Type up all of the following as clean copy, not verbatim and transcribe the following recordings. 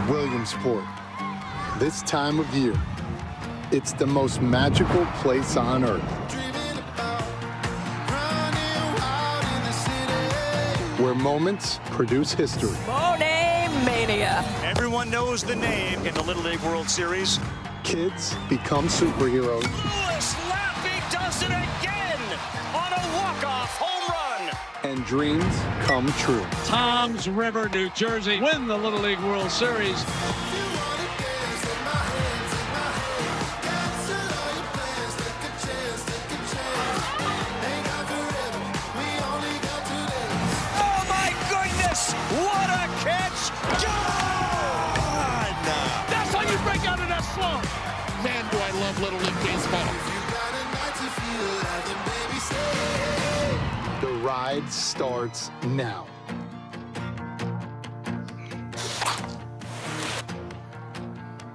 Williamsport. This time of year, it's the most magical place on earth. Where moments produce history. Monet Mania. Everyone knows the name in the Little League World Series. Kids become superheroes. Louis Laffey does it again on a walk-off home run. And dreams come true. Toms River, New Jersey win the Little League World Series. What a catch! Gone! That's how you break out of that slump. Man, do I love Little League baseball. The ride starts now.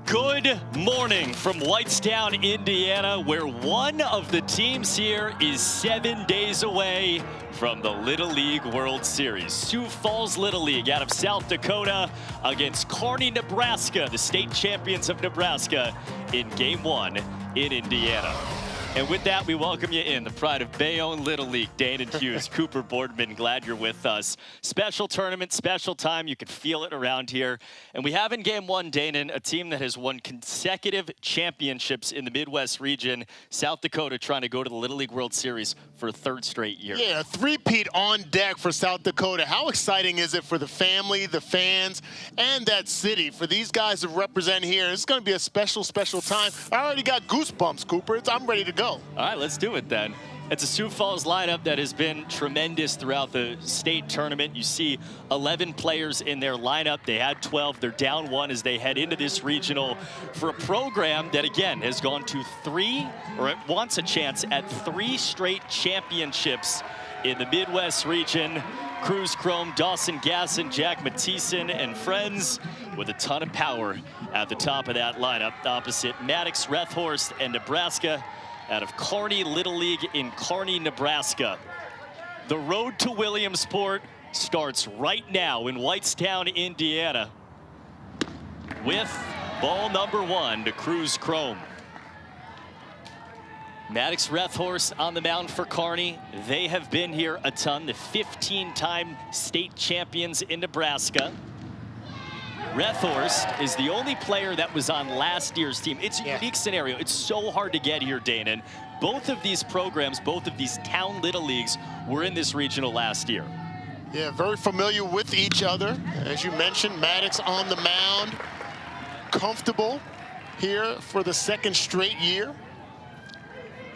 Good morning from Whitestown, Indiana, where one of the teams here is 7 days away from the Little League World Series. Sioux Falls Little League out of South Dakota against Kearney, Nebraska, the state champions of Nebraska, in Game 1 in Indiana. And with that, we welcome you in, the pride of Bayonne Little League. Dane and Hughes, Cooper Boardman, glad you're with us. Special tournament, special time. You can feel it around here. And we have in Game 1, Danon, a team that has won consecutive championships in the Midwest region. South Dakota trying to go to the Little League World Series for a third straight year. Yeah, a three-peat on deck for South Dakota. How exciting is it for the family, the fans, and that city? For these guys to represent here, it's going to be a special, special time. I already got goosebumps, Cooper. I'm ready to go. All right, let's do it then. It's a Sioux Falls lineup that has been tremendous throughout the state tournament. You see 11 players in their lineup. They had 12. They're down 1 as they head into this regional for a program that, again, has gone to it wants a chance at 3 straight championships in the Midwest region. Cruz Chrome, Dawson Gasson, Jack Mattison, and friends with a ton of power at the top of that lineup. Opposite Maddox, Rethorst, and Nebraska, out of Kearney Little League in Kearney, Nebraska. The road to Williamsport starts right now in Whitestown, Indiana, with ball number 1 to Cruz Chrome. Maddox Rethorst on the mound for Kearney. They have been here a ton, the 15-time state champions in Nebraska. Rethorst is the only player that was on last year's team. It's a unique scenario. It's so hard to get here, Danon. Both of these programs, both of these town Little Leagues were in this regional last year. Yeah, very familiar with each other. As you mentioned, Maddox on the mound. Comfortable here for the 2nd straight year.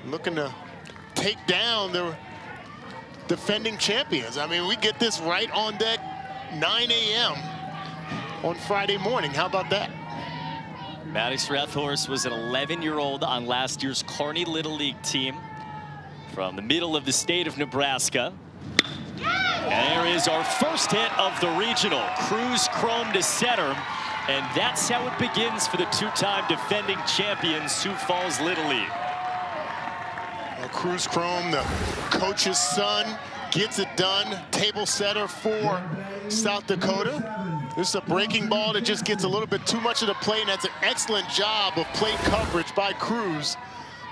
Looking to take down the defending champions. I mean, we get this right on deck 9 a.m. on Friday morning. How about that? Maddox Rethorst was an 11-year-old on last year's Kearney Little League team from the middle of the state of Nebraska. And there is our first hit of the regional. Cruz Chrome to center. And that's how it begins for the 2-time defending champions, Sioux Falls Little League. Well, Cruz Chrome, the coach's son, gets it done. Table setter for South Dakota. This is a breaking ball that just gets a little bit too much of the plate, and that's an excellent job of plate coverage by Cruz.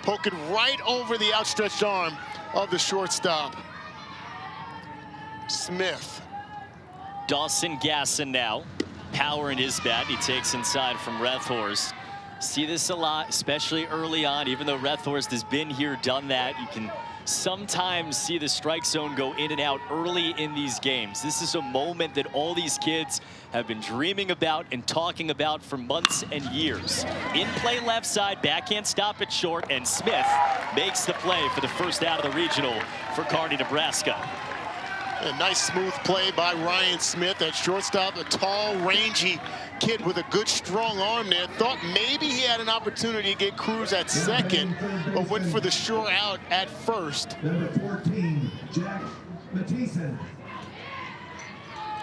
Poking right over the outstretched arm of the shortstop, Smith. Dawson Gasson now. Power in his bat. He takes inside from Rethorst. See this a lot, especially early on. Even though Rethorst has been here, done that, you can sometimes see the strike zone go in and out early in these games. This is a moment that all these kids have been dreaming about and talking about for months and years. In play left side, backhand stop at short, and Smith makes the play for the first out of the regional for Kearney, Nebraska. A nice smooth play by Ryan Smith at shortstop. A tall, rangy kid with a good, strong arm there. Thought maybe he had an opportunity to get Cruz at second, but went for the sure out at first. Number 14, Jack Mattison.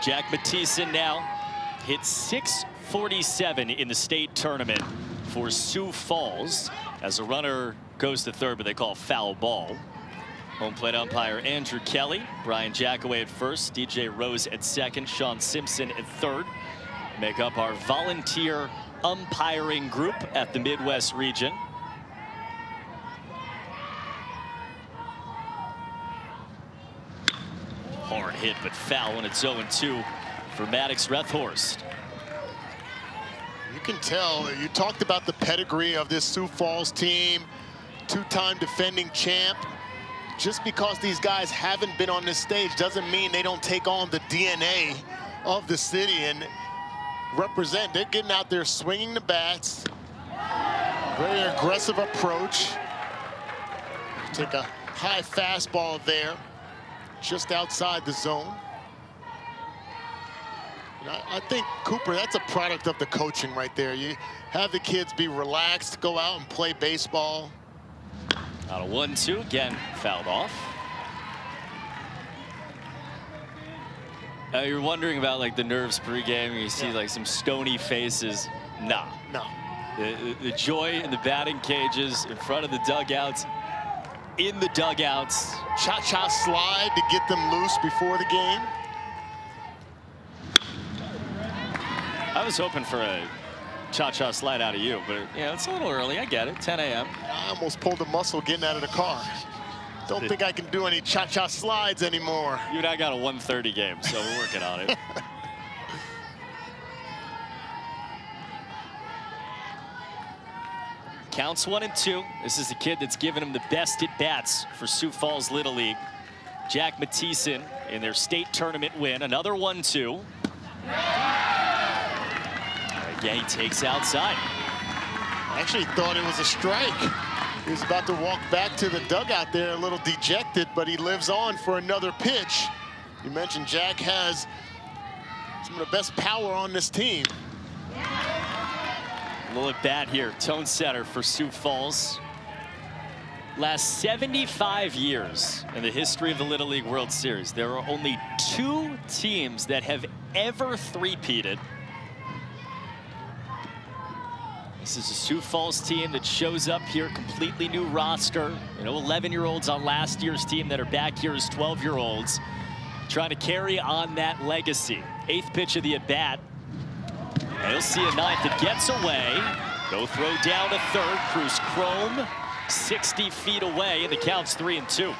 Jack Mattison now hit .647 in the state tournament for Sioux Falls as a runner goes to third, but they call foul ball. Home plate umpire Andrew Kelly, Brian Jackaway at first, DJ Rose at second, Sean Simpson at third. make up our volunteer umpiring group at the Midwest region. Hard hit, but foul when it's 0-2 for Maddox Rethorst. You can tell, you talked about the pedigree of this Sioux Falls team, two-time defending champ. Just because these guys haven't been on this stage doesn't mean they don't take on the DNA of the city and represent. They're getting out there swinging the bats. Very aggressive approach. Take a high fastball there, just outside the zone. And I think, Cooper, that's a product of the coaching right there. You have the kids be relaxed, go out and play baseball. Out of 1-2, again, fouled off. You're wondering about like the nerves pregame. You see like some stony faces. Nah. No. The joy in the batting cages, in front of the dugouts, in the dugouts. Cha-cha slide to get them loose before the game. I was hoping for a cha-cha slide out of you, but you know, it's a little early. I get it. 10 a.m. I almost pulled a muscle getting out of the car. Don't think I can do any cha-cha slides anymore. You and I got a 1:30 game, so we're working on it. Counts 1-2. This is the kid that's given him the best at bats for Sioux Falls Little League. Jack Mattison in their state tournament win. Another 1-2. Again, he takes outside. I actually thought it was a strike. He was about to walk back to the dugout there, a little dejected, but he lives on for another pitch. You mentioned Jack has some of the best power on this team. A little at bat here, tone setter for Sioux Falls. Last 75 years in the history of the Little League World Series, there are only 2 teams that have ever three-peated. This is a Sioux Falls team that shows up here, completely new roster. You know, 11-year-olds on last year's team that are back here as 12-year-olds, trying to carry on that legacy. 8th pitch of the at-bat. And you'll see a 9th that gets away. Go throw down to 3rd. Cruz Chrome 60 feet away, and the count's 3-2.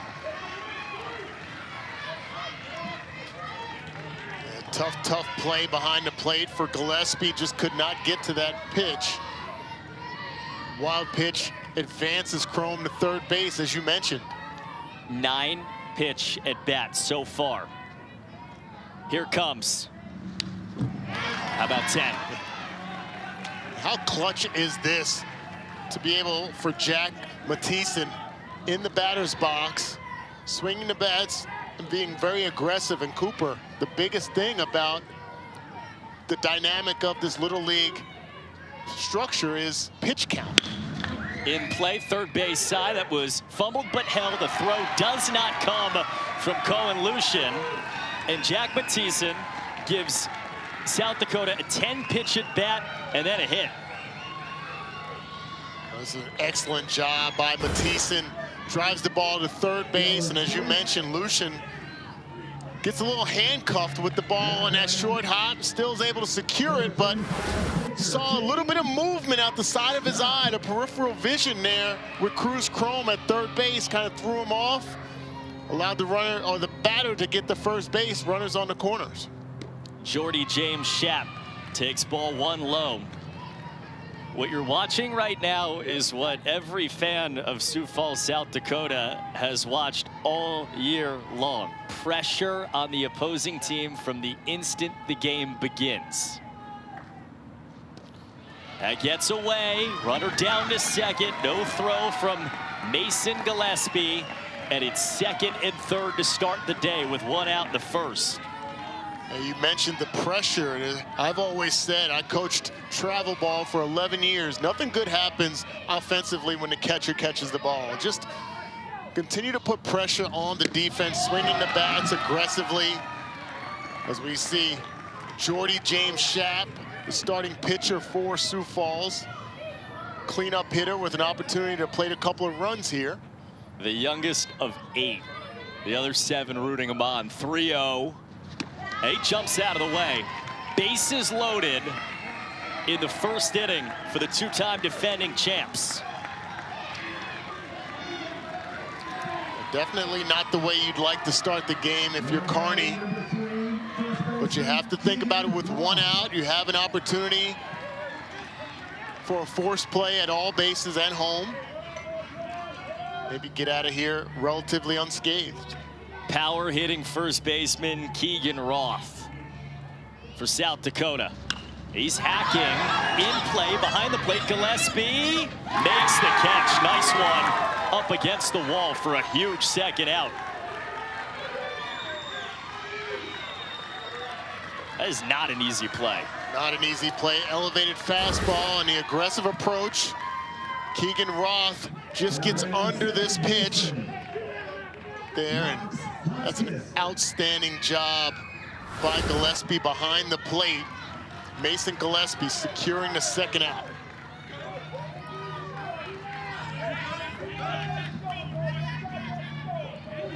Tough play behind the plate for Gillespie. Just could not get to that pitch. Wild pitch advances Chrome to 3rd base, as you mentioned. 9 pitch at bat so far. Here comes. How about 10? How clutch is this to be able for Jack Mattison in the batter's box, swinging the bats and being very aggressive. And Cooper, the biggest thing about the dynamic of this Little League structure is pitch count. In play, 3rd base side, that was fumbled but held. The throw does not come from Cohen Lucian. And Jack Mattison gives South Dakota a 10-pitch at bat and then a hit. That's an excellent job by Mattison. Drives the ball to 3rd base, and as you mentioned, Lucian gets a little handcuffed with the ball on that short hop. Still is able to secure it, but saw a little bit of movement out the side of his eye, the peripheral vision there with Cruz Chrome at 3rd base, kind of threw him off. Allowed the runner or the batter to get the 1st base, runners on the corners. Jordy James Schaap takes ball 1 low. What you're watching right now is what every fan of Sioux Falls, South Dakota has watched all year long. Pressure on the opposing team from the instant the game begins. That gets away, runner down to 2nd, no throw from Mason Gillespie, and it's 2nd and 3rd to start the day with 1 out in the 1st. You mentioned the pressure, and I've always said, I coached travel ball for 11 years. Nothing good happens offensively when the catcher catches the ball. Just continue to put pressure on the defense, swinging the bats aggressively. As we see Jordy James Schaap, the starting pitcher for Sioux Falls. Cleanup hitter with an opportunity to plate a couple of runs here. The youngest of 8. The other 7 rooting him on. 3-0. He jumps out of the way. bases loaded in the first inning for the two-time defending champs. Definitely not the way you'd like to start the game if you're Kearney. But you have to think about it with one out. You have an opportunity for a forced play at all bases at home. Maybe get out of here relatively unscathed. Power hitting first baseman Keegan Roth for South Dakota. He's hacking in play behind the plate. Gillespie makes the catch. Nice one up against the wall for a huge second out. That is not an easy play. Not an easy play. Elevated fastball and the aggressive approach. Keegan Roth just gets under this pitch there, and that's an outstanding job by Gillespie behind the plate. Mason Gillespie securing the second out.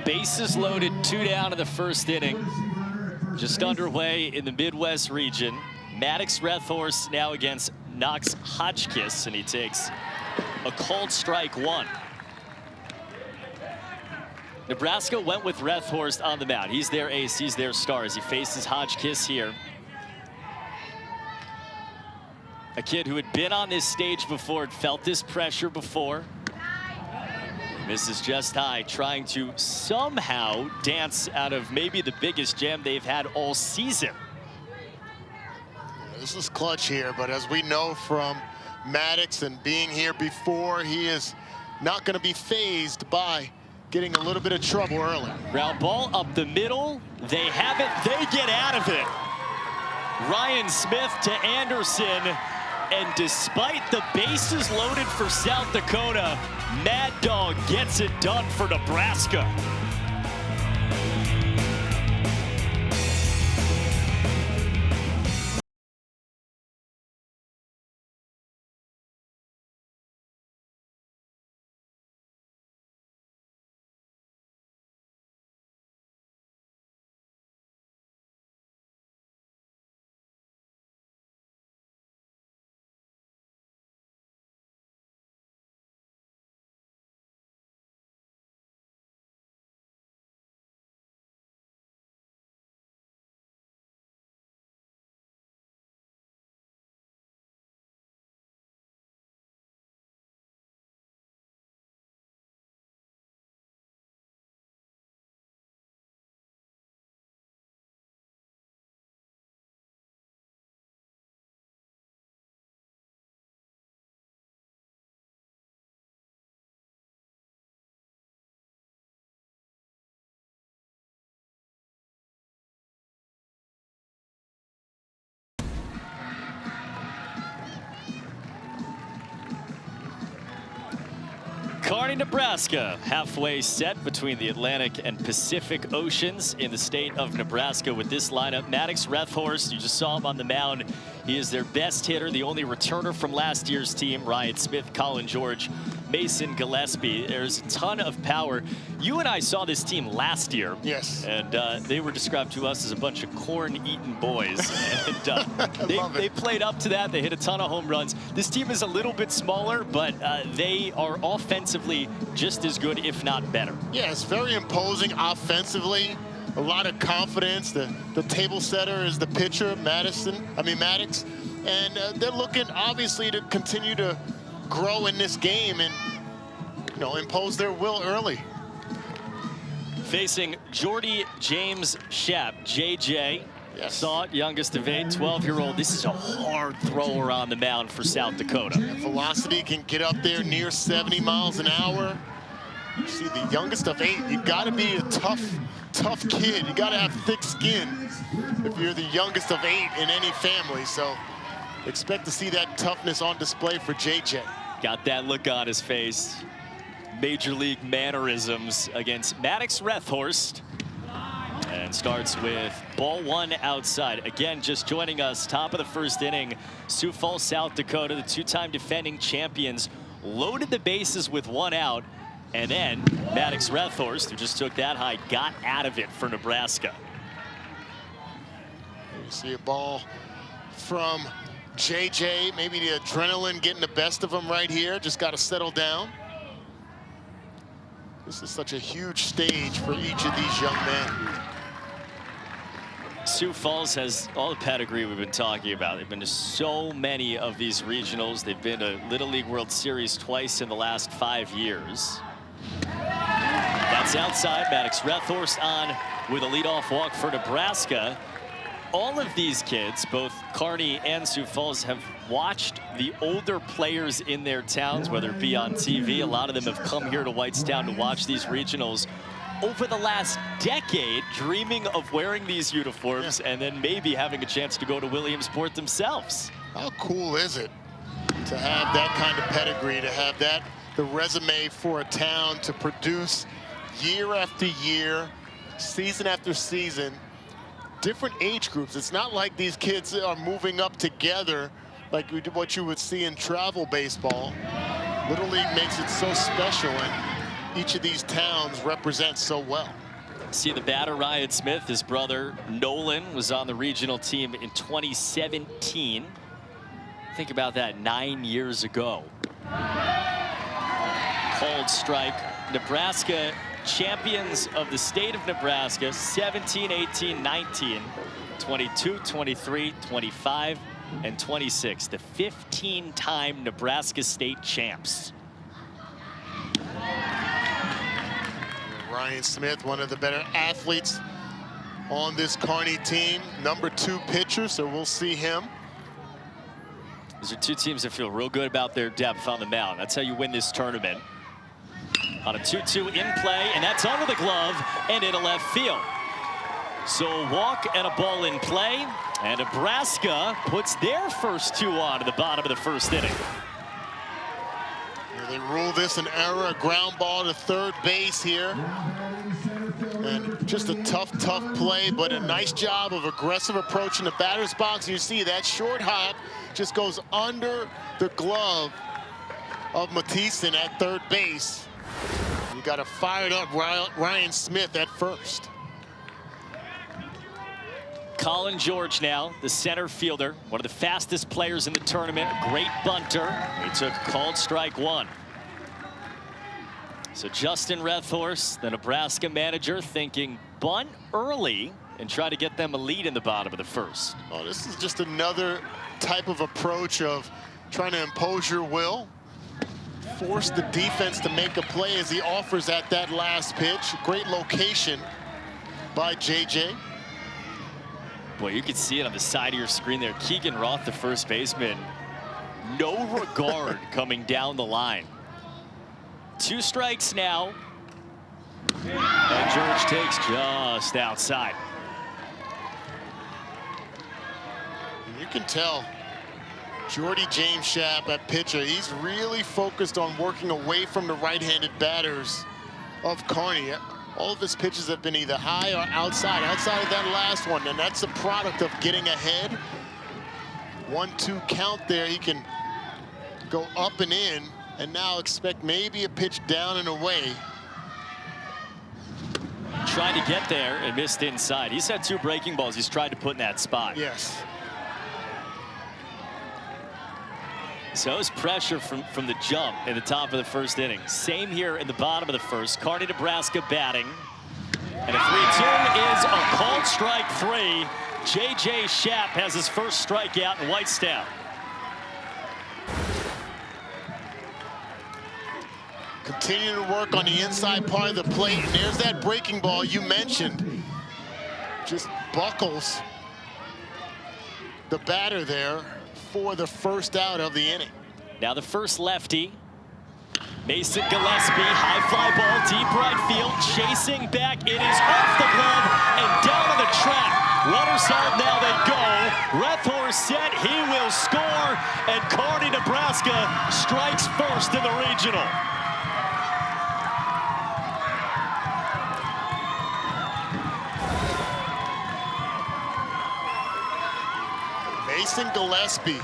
Bases loaded, 2 down in the first inning. Just underway in the Midwest region. Maddox Rethorst now against Knox Hotchkiss, and he takes a called strike 1. Nebraska went with Rethorst on the mound. He's their ace, he's their star as he faces Hotchkiss here. A kid who had been on this stage before, had felt this pressure before. Misses just high, trying to somehow dance out of maybe the biggest jam they've had all season. This is clutch here, but as we know from Maddox and being here before, he is not going to be fazed by getting a little bit of trouble early. Ground ball up the middle. They have it. They get out of it. Ryan Smith to Anderson. And despite the bases loaded for South Dakota, Mad Dog gets it done for Nebraska. Kearney, Nebraska, halfway set between the Atlantic and Pacific Oceans in the state of Nebraska with this lineup. Maddox Rethorst, you just saw him on the mound. He is their best hitter, the only returner from last year's team. Ryan Smith, Colin George, Mason Gillespie. There's a ton of power. You and I saw this team last year. Yes. And they were described to us as a bunch of corn-eating boys. And they played up to that. They hit a ton of home runs. This team is a little bit smaller, but they are offensively just as good, if not better. Yeah, it's very imposing offensively. A lot of confidence. The table setter is the pitcher, Maddox. And they're looking, obviously, to continue to grow in this game and, you know, impose their will early. Facing Jordy James Shep, JJ. Yes. Saw it, youngest of 8, 12-year-old. This is a hard thrower on the mound for South Dakota. Velocity can get up there near 70 miles an hour. You see, the youngest of 8, you got to be a tough kid. You got to have thick skin if you're the youngest of 8 in any family. So expect to see that toughness on display for JJ. Got that look on his face. Major league mannerisms against Maddox Rethorst. And starts with ball 1 outside. Again, just joining us, top of the first inning, Sioux Falls, South Dakota, the two-time defending champions, loaded the bases with 1 out. And then Maddox Rethorst, who just took that high, got out of it for Nebraska. You see a ball from JJ. Maybe the adrenaline getting the best of him right here. Just got to settle down. This is such a huge stage for each of these young men. Sioux Falls has all the pedigree we've been talking about. They've been to so many of these regionals. They've been to Little League World Series twice in the last 5 years. That's outside. Maddox Rethorst on with a leadoff walk for Nebraska. All of these kids, both Kearney and Sioux Falls, have watched the older players in their towns, whether it be on TV. A lot of them have come here to Whitestown to watch these regionals over the last decade, dreaming of wearing these uniforms and then maybe having a chance to go to Williamsport themselves. How cool is it to have that kind of pedigree, to have that, the resume for a town to produce year after year, season after season, different age groups. It's not like these kids are moving up together like what you would see in travel baseball. Little League makes it so special, and each of these towns represents so well. See the batter, Ryan Smith. His brother, Nolan, was on the regional team in 2017. Think about that, 9 years ago. Called strike. Nebraska champions of the state of Nebraska, 17, 18, 19, 22, 23, 25, and 26. The 15-time Nebraska state champs. Ryan Smith, one of the better athletes on this Kearney team, #2 pitcher, so we'll see him. These are two teams that feel real good about their depth on the mound. That's how you win this tournament. On a 2-2 in play, and that's under the glove and into left field. So a walk and a ball in play, and Nebraska puts their first 2 on to the bottom of the first inning. They rule this an error, a ground ball to third base here. And just a tough play, but a nice job of aggressive approach in the batter's box. You see that short hop just goes under the glove of Mathisen at third base. You got a fired up Ryan Smith at first. Colin George now, the center fielder, one of the fastest players in the tournament, a great bunter. He took called strike 1. So Justin Rethorst, the Nebraska manager, thinking bunt early and try to get them a lead in the bottom of the first. Oh, this is just another type of approach of trying to impose your will, force the defense to make a play as he offers at that last pitch. Great location by JJ. Boy, you can see it on the side of your screen there. Keegan Roth, the first baseman, no regard coming down the line. 2 strikes now. And George takes just outside. You can tell Jordy James Schaap at pitcher, he's really focused on working away from the right-handed batters of Kearney. All of his pitches have been either high or outside of that last one, and that's a product of getting ahead. 1-2 count there, he can go up and in, and now expect maybe a pitch down and away. Tried to get there and missed inside. He's had 2 breaking balls he's tried to put in that spot. Yes. So it's pressure from the jump in the top of the first inning. Same here in the bottom of the first. Kearney, Nebraska batting. And a 3-2 is a called strike 3. J.J. Schaap has his first strikeout in Whitestown. Continuing to work on the inside part of the plate. And there's that breaking ball you mentioned. Just buckles the batter there for the first out of the inning. Now the first lefty, Mason Gillespie, high fly ball, deep right field, chasing back. It is off the glove and down on the track. Runners out, now they go. Rethorst set, he will score, and Kearney, Nebraska strikes first in the regional. Mason Gillespie,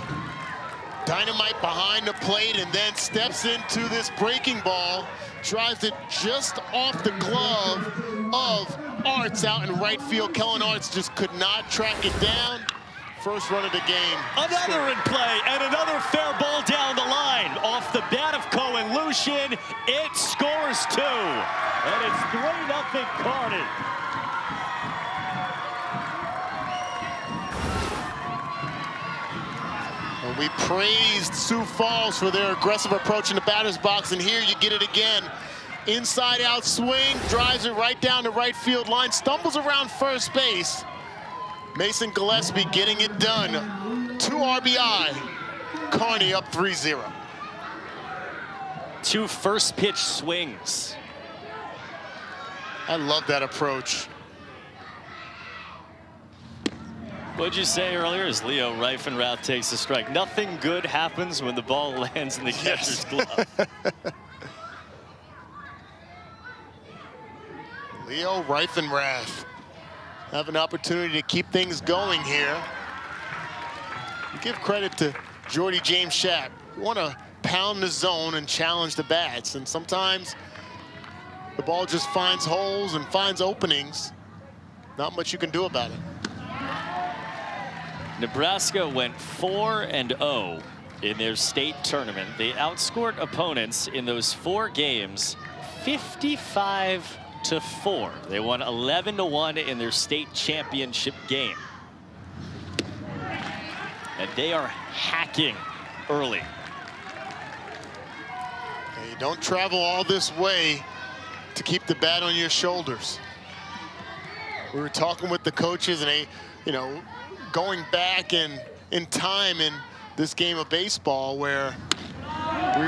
dynamite behind the plate, and then steps into this breaking ball, drives it just off the glove of Arts out in right field. Kellen Arts just could not track it down. first run of the game. Another in play, and another fair ball down the line. Off the bat of Cohen Lucian, it scores 2. And it's 3-0 Kearney. And we praised Sioux Falls for their aggressive approach in the batter's box, and here you get it again. Inside out swing, drives it right down the right field line, stumbles around first base. Mason Gillespie getting it done. 2 RBI. Kearney up 3-0. 2 first pitch swings. I love that approach. What'd you say earlier as Leo Reifenrath takes a strike? Nothing good happens when the ball lands in the catcher's glove. Leo Reifenrath have an opportunity to keep things going here. You give credit to Jordy James Schaap. You want to pound the zone and challenge the bats, and sometimes the ball just finds holes and finds openings. Not much you can do about it. Nebraska went 4-0 in their state tournament. They outscored opponents in those 4 games 55-4. They won 11-1 in their state championship game. And they are hacking early. You don't travel all this way to keep the bat on your shoulders. We were talking with the coaches, and they, you know, going back in time in this game of baseball where we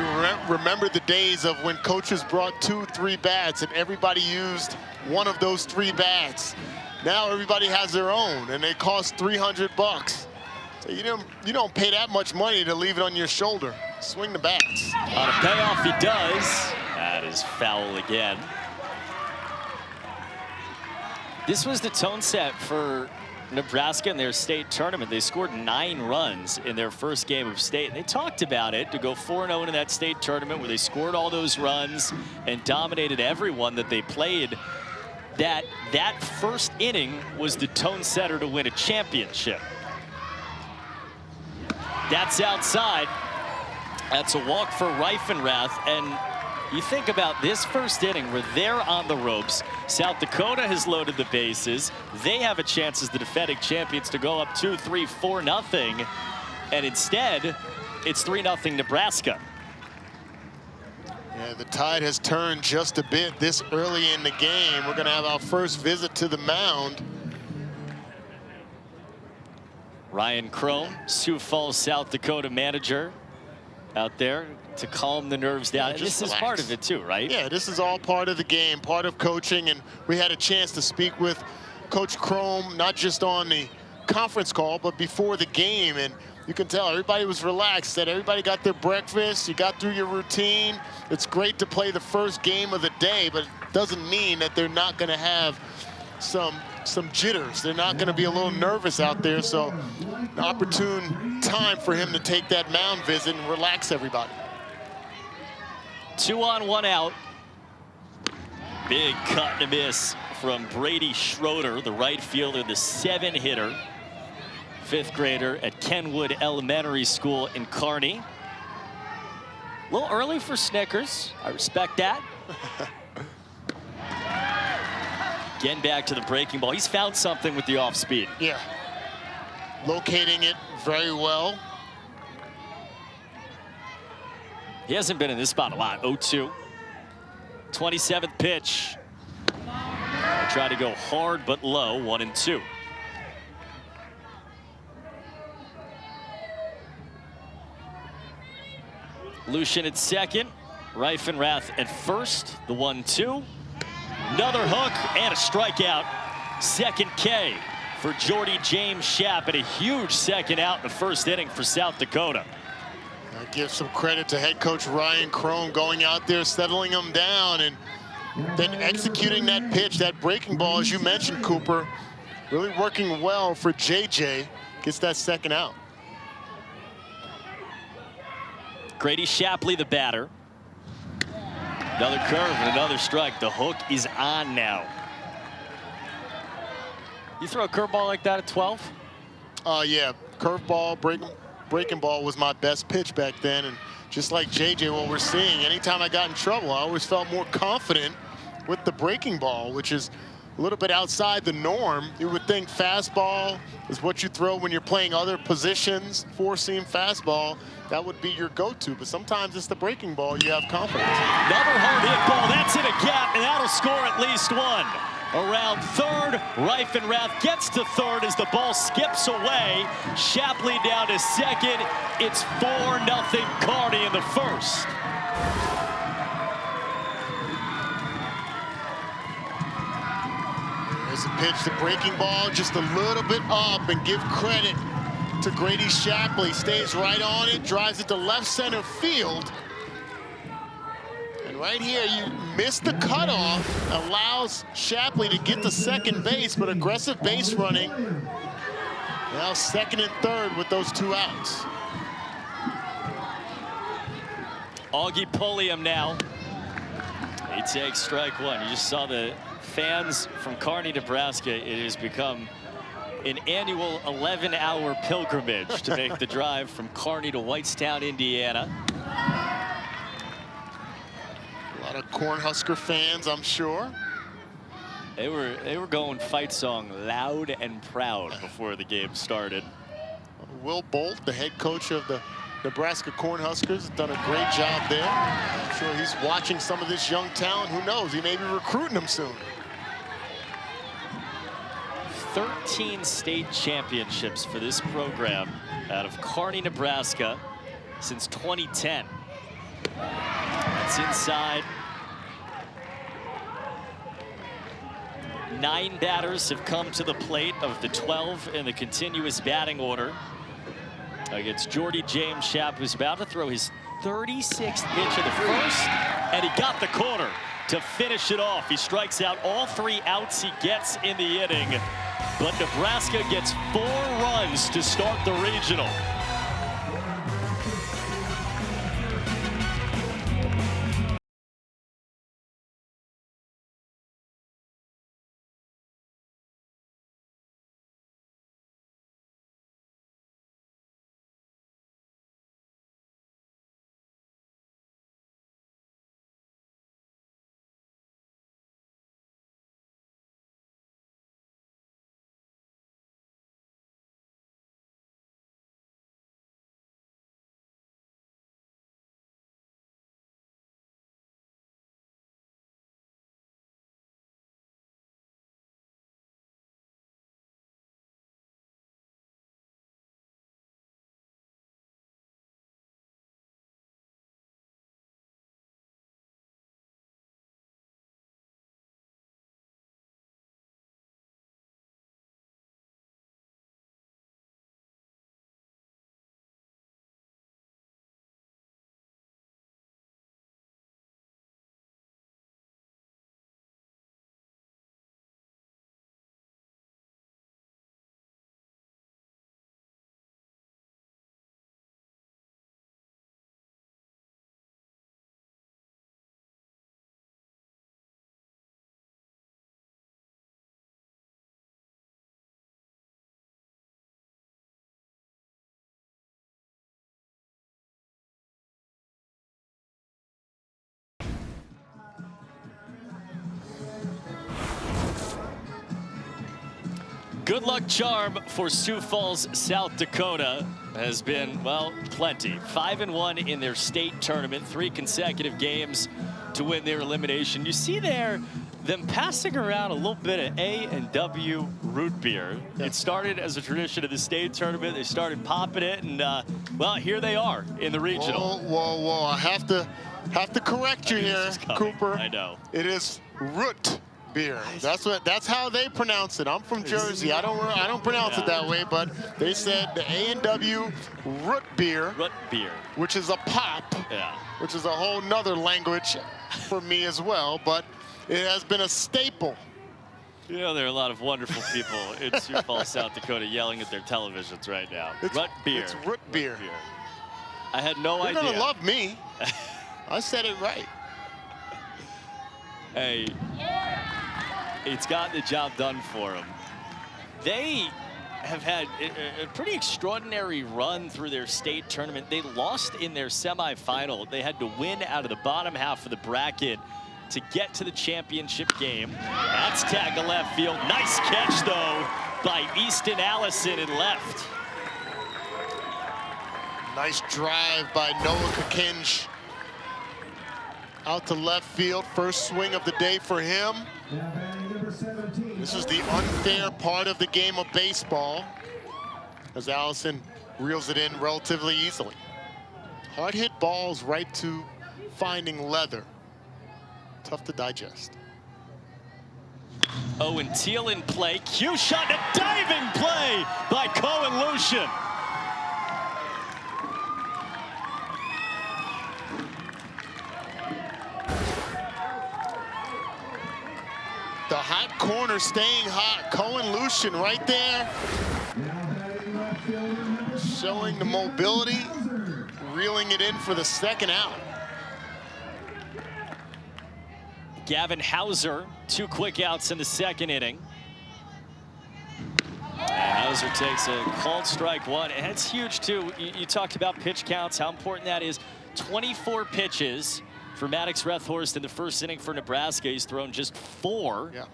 remember the days of when coaches brought 2-3 bats and everybody used one of those 3 bats. Now everybody has their own, and they cost $300. So you don't pay that much money to leave it on your shoulder. Swing the bats. On a payoff, he does. That is foul again. This was the tone set for Nebraska in their state tournament. They scored 9 runs in their first game of state. And they talked about it to go 4-0 in that state tournament where they scored all those runs and dominated everyone that they played. That first inning was the tone setter to win a championship. That's outside. That's a walk for Reifenrath. And you think about this first inning where they're on the ropes. South Dakota has loaded the bases. They have a chance as the defending champions to go up 2-3, 4-0. And instead, it's 3-0 Nebraska. Yeah, the tide has turned just a bit this early in the game. We're going to have our first visit to the mound. Ryan Chrome, Sioux Falls, South Dakota manager, out there to calm the nerves down. Yeah, this relax. is part of it too, right? Yeah, this is all part of the game, part of coaching, and we had a chance to speak with Coach Chrome, not just on the conference call, but before the game, and you can tell everybody was relaxed, that everybody got their breakfast, you got through your routine. It's great to play the first game of the day, but it doesn't mean that they're not going to have some jitters. They're not going to be a little nervous out there, so an opportune time for him to take that mound visit and relax everybody. 2 on, 1 out. Big cut and a miss from Brady Schroeder, the right fielder, the 7-hitter, 5th grader at Kenwood Elementary School in Kearney. A little early for Snickers. I respect that. Getting back to the breaking ball. He's found something with the off speed. Yeah. Locating it very well. He hasn't been in this spot a lot. 0-2. 27th pitch. I try to go hard but low. 1-2. Lucian at second. Reifenrath at first. The 1-2. Another hook and a strikeout. Second K for Jordy James Schaap, and a huge second out in the first inning for South Dakota. I give some credit to head coach Ryan Chrome going out there, settling them down, and then executing that pitch, that breaking ball, as you mentioned, Cooper. Really working well for JJ. Gets that second out. Grady Shapley, the batter. Another curve and another strike. The hook is on now. You throw a curveball like that at 12? Yeah, curveball, breaking ball was my best pitch back then. And just like JJ, what we're seeing, anytime I got in trouble, I always felt more confident with the breaking ball, which is a little bit outside the norm. You would think fastball is what you throw when you're playing other positions, four-seam fastball. That would be your go-to, but sometimes it's the breaking ball you have confidence. Another hard hit ball, that's in a gap, and that'll score at least one. Around third, Reifenrath gets to third as the ball skips away. Shapley down to second. It's 4-0 Kearney in the first. There's a pitch, the breaking ball just a little bit up, and give credit to Grady Shapley. Stays right on it, drives it to left center field. And right here, you miss the cutoff, allows Shapley to get to second base, but aggressive base running. Now second and third with those 2 outs. Augie Pulliam now. He takes strike one. You just saw the fans from Kearney, Nebraska. It has become an annual 11-hour pilgrimage to make the drive from Kearney to Whitestown, Indiana. A lot of Cornhusker fans, I'm sure. They were going fight song loud and proud before the game started. Will Bolt, the head coach of the Nebraska Cornhuskers, has done a great job there. I'm sure he's watching some of this young talent. Who knows? He may be recruiting them soon. 13 state championships for this program out of Kearney, Nebraska since 2010. It's inside. 9 batters have come to the plate of the 12 in the continuous batting order against Jordy James Shapp, who's about to throw his 36th pitch of the first, and he got the corner to finish it off. He strikes out all 3 outs he gets in the inning, but Nebraska gets 4 runs to start the regional. Good luck charm for Sioux Falls, South Dakota has been, well, plenty. 5-1 in their state tournament, 3 consecutive games to win their elimination. You see there them passing around a little bit of A&W root beer. Yeah. It started as a tradition of the state tournament. They started popping it, and well, here they are in the regional. Whoa! I have to correct you here, Cooper. I know. It is root beer. That's how they pronounce it. I'm from Jersey. I don't pronounce it that way, but they said the A&W root beer. Root beer. Which is a pop. Yeah. Which is a whole nother language for me as well, but it has been a staple. You know, there are a lot of wonderful people in Sioux Falls, South Dakota yelling at their televisions right now. Root beer. It's root beer. I had no idea. You're gonna love me. I said it right. Hey, it's got the job done for them. They have had a pretty extraordinary run through their state tournament. They lost in their semifinal. They had to win out of the bottom half of the bracket to get to the championship game. That's tagged to left field. Nice catch, though, by Easton Allison in left. Nice drive by Noah Kakinj out to left field. First swing of the day for him. This is the unfair part of the game of baseball, as Allison reels it in relatively easily. Hard hit balls right to finding leather. Tough to digest. Owen Teal in play. Cue shot, a diving play by Cohen Lucian. The hot corner staying hot. Cohen Lucian right there. Showing the mobility, reeling it in for the second out. Gavin Hauser, 2 quick outs in the second inning. And Hauser takes a called strike 1, and it's huge too. You talked about pitch counts, how important that is. 24 pitches for Maddox Rethorst in the first inning for Nebraska. He's thrown just 4. Yeah.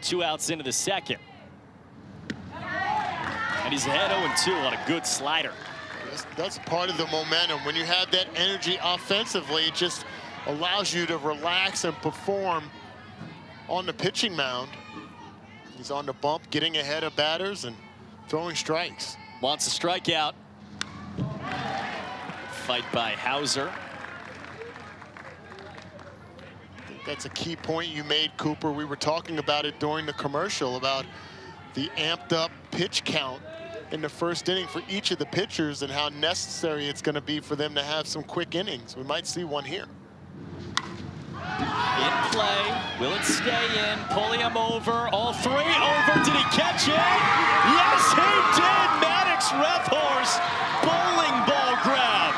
2 outs into the second. And he's ahead 0-2 on a good slider. That's part of the momentum. When you have that energy offensively, it just allows you to relax and perform on the pitching mound. He's on the bump, getting ahead of batters and throwing strikes. Wants a strikeout. Fight by Hauser. I think that's a key point you made, Cooper. We were talking about it during the commercial about the amped up pitch count in the first inning for each of the pitchers and how necessary it's going to be for them to have some quick innings. We might see one here. In play, will it stay in? Pulliam over, all 3 over. Did he catch it? Yes, he did. Maddox Rethorst, bowling ball grab.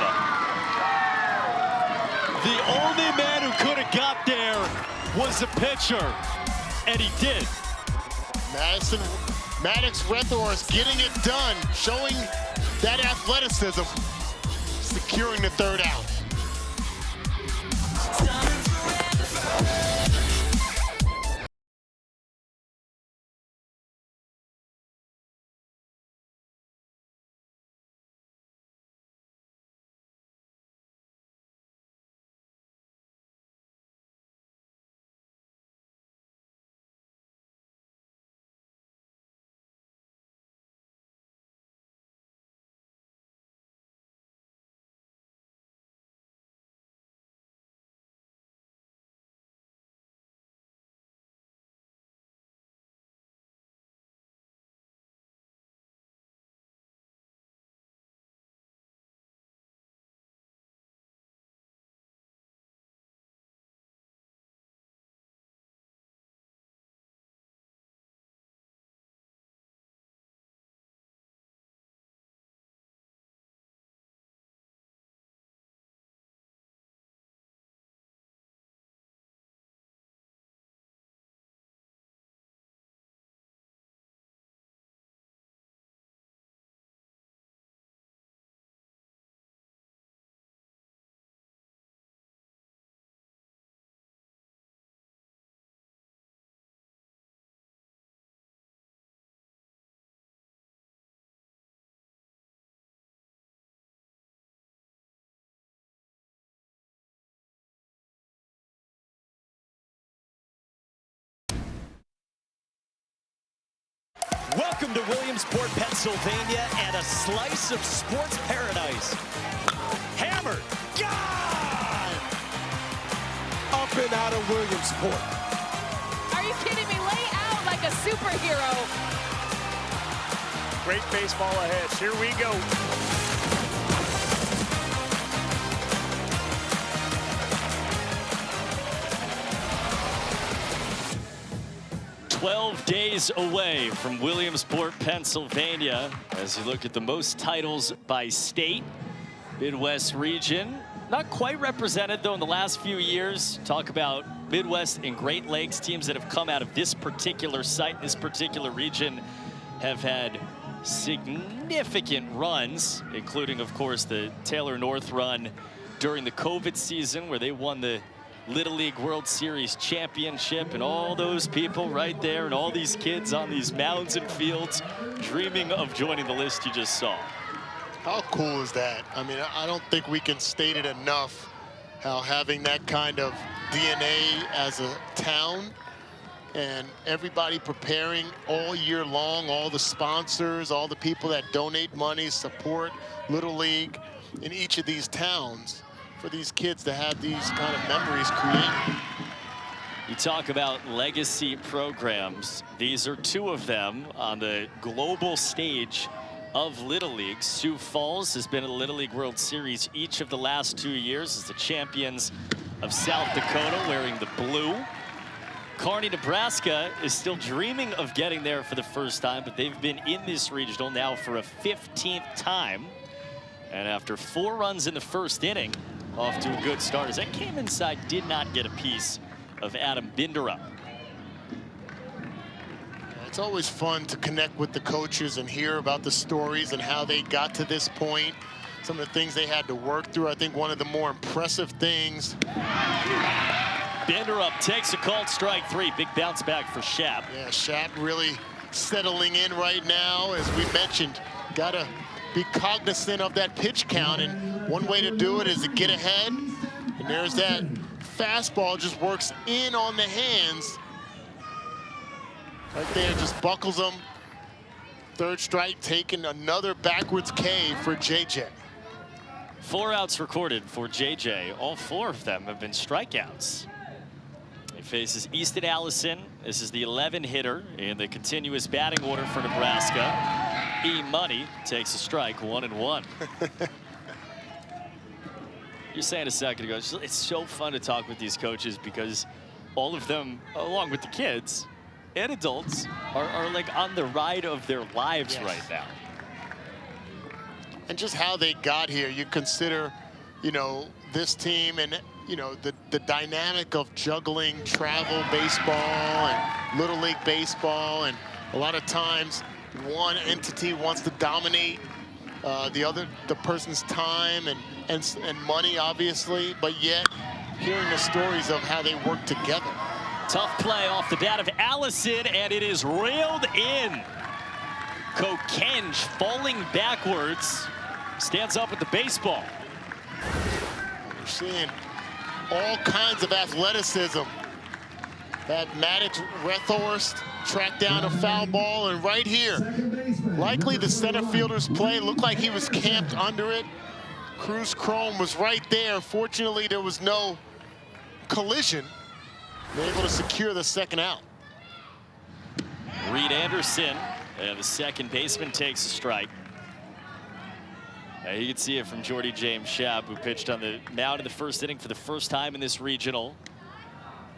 The only man who could have got there was the pitcher, and he did. Maddox Rethorst getting it done, showing that athleticism, securing the third out. Welcome to Williamsport, Pennsylvania, and a slice of sports paradise. Hammered, gone! Up and out of Williamsport. Are you kidding me? Lay out like a superhero. Great baseball ahead. Here we go. "12 days away from Williamsport, Pennsylvania, as you look at the most titles by state. Midwest region, not quite represented though in the last few years. Talk about Midwest and Great Lakes teams that have come out of this particular site, this particular region, have had significant runs, including, of course, the Taylor North run during the COVID season where they won the Little League World Series championship, and all those people right there and all these kids on these mounds and fields dreaming of joining the list you just saw. How cool is that? I mean, I don't think we can state it enough how having that kind of DNA as a town and everybody preparing all year long, all the sponsors, all the people that donate money, support Little League in each of these towns for these kids to have these kind of memories created. You talk about legacy programs. These are two of them on the global stage of Little League. Sioux Falls has been in the Little League World Series each of the last 2 years as the champions of South Dakota, wearing the blue. Kearney, Nebraska is still dreaming of getting there for the first time, but they've been in this regional now for a 15th time. And after 4 runs in the first inning, off to a good start as that came inside, did not get a piece of Adam Binderup. It's always fun to connect with the coaches and hear about the stories and how they got to this point, some of the things they had to work through. I think one of the more impressive things. Binderup takes a called strike 3. Big bounce back for Schaap. Yeah, Schaap really settling in right now. As we mentioned, got to be cognizant of that pitch count, and one way to do it is to get ahead. And there's that fastball, just works in on the hands. Right there, just buckles them. Third strike taken, another backwards K for JJ. 4 outs recorded for JJ. All 4 of them have been strikeouts. He faces Easton Allison. This is the 11 hitter in the continuous batting order for Nebraska. E-Money takes a strike, 1-1. You're saying a second ago, it's so fun to talk with these coaches because all of them, along with the kids and adults, are like on the ride of their lives right now. And just how they got here, you consider, you know, this team and, you know, the dynamic of juggling travel baseball and Little League baseball, and a lot of times one entity wants to dominate the person's time and money, obviously, but yet hearing the stories of how they work together. Tough play off the bat of Allison, and it is reeled in. Kokenge falling backwards, stands up with the baseball. We're seeing all kinds of athleticism. That Maddox Rethorst tracked down a foul ball, and right here, likely the center fielder's play, looked like he was camped under it. Cruz Chrome was right there. Fortunately, there was no collision. They're able to secure the second out. Reed Anderson, the second baseman, takes a strike. You can see it from Jordy James Schaap, who pitched on the mound in the first inning for the first time in this regional.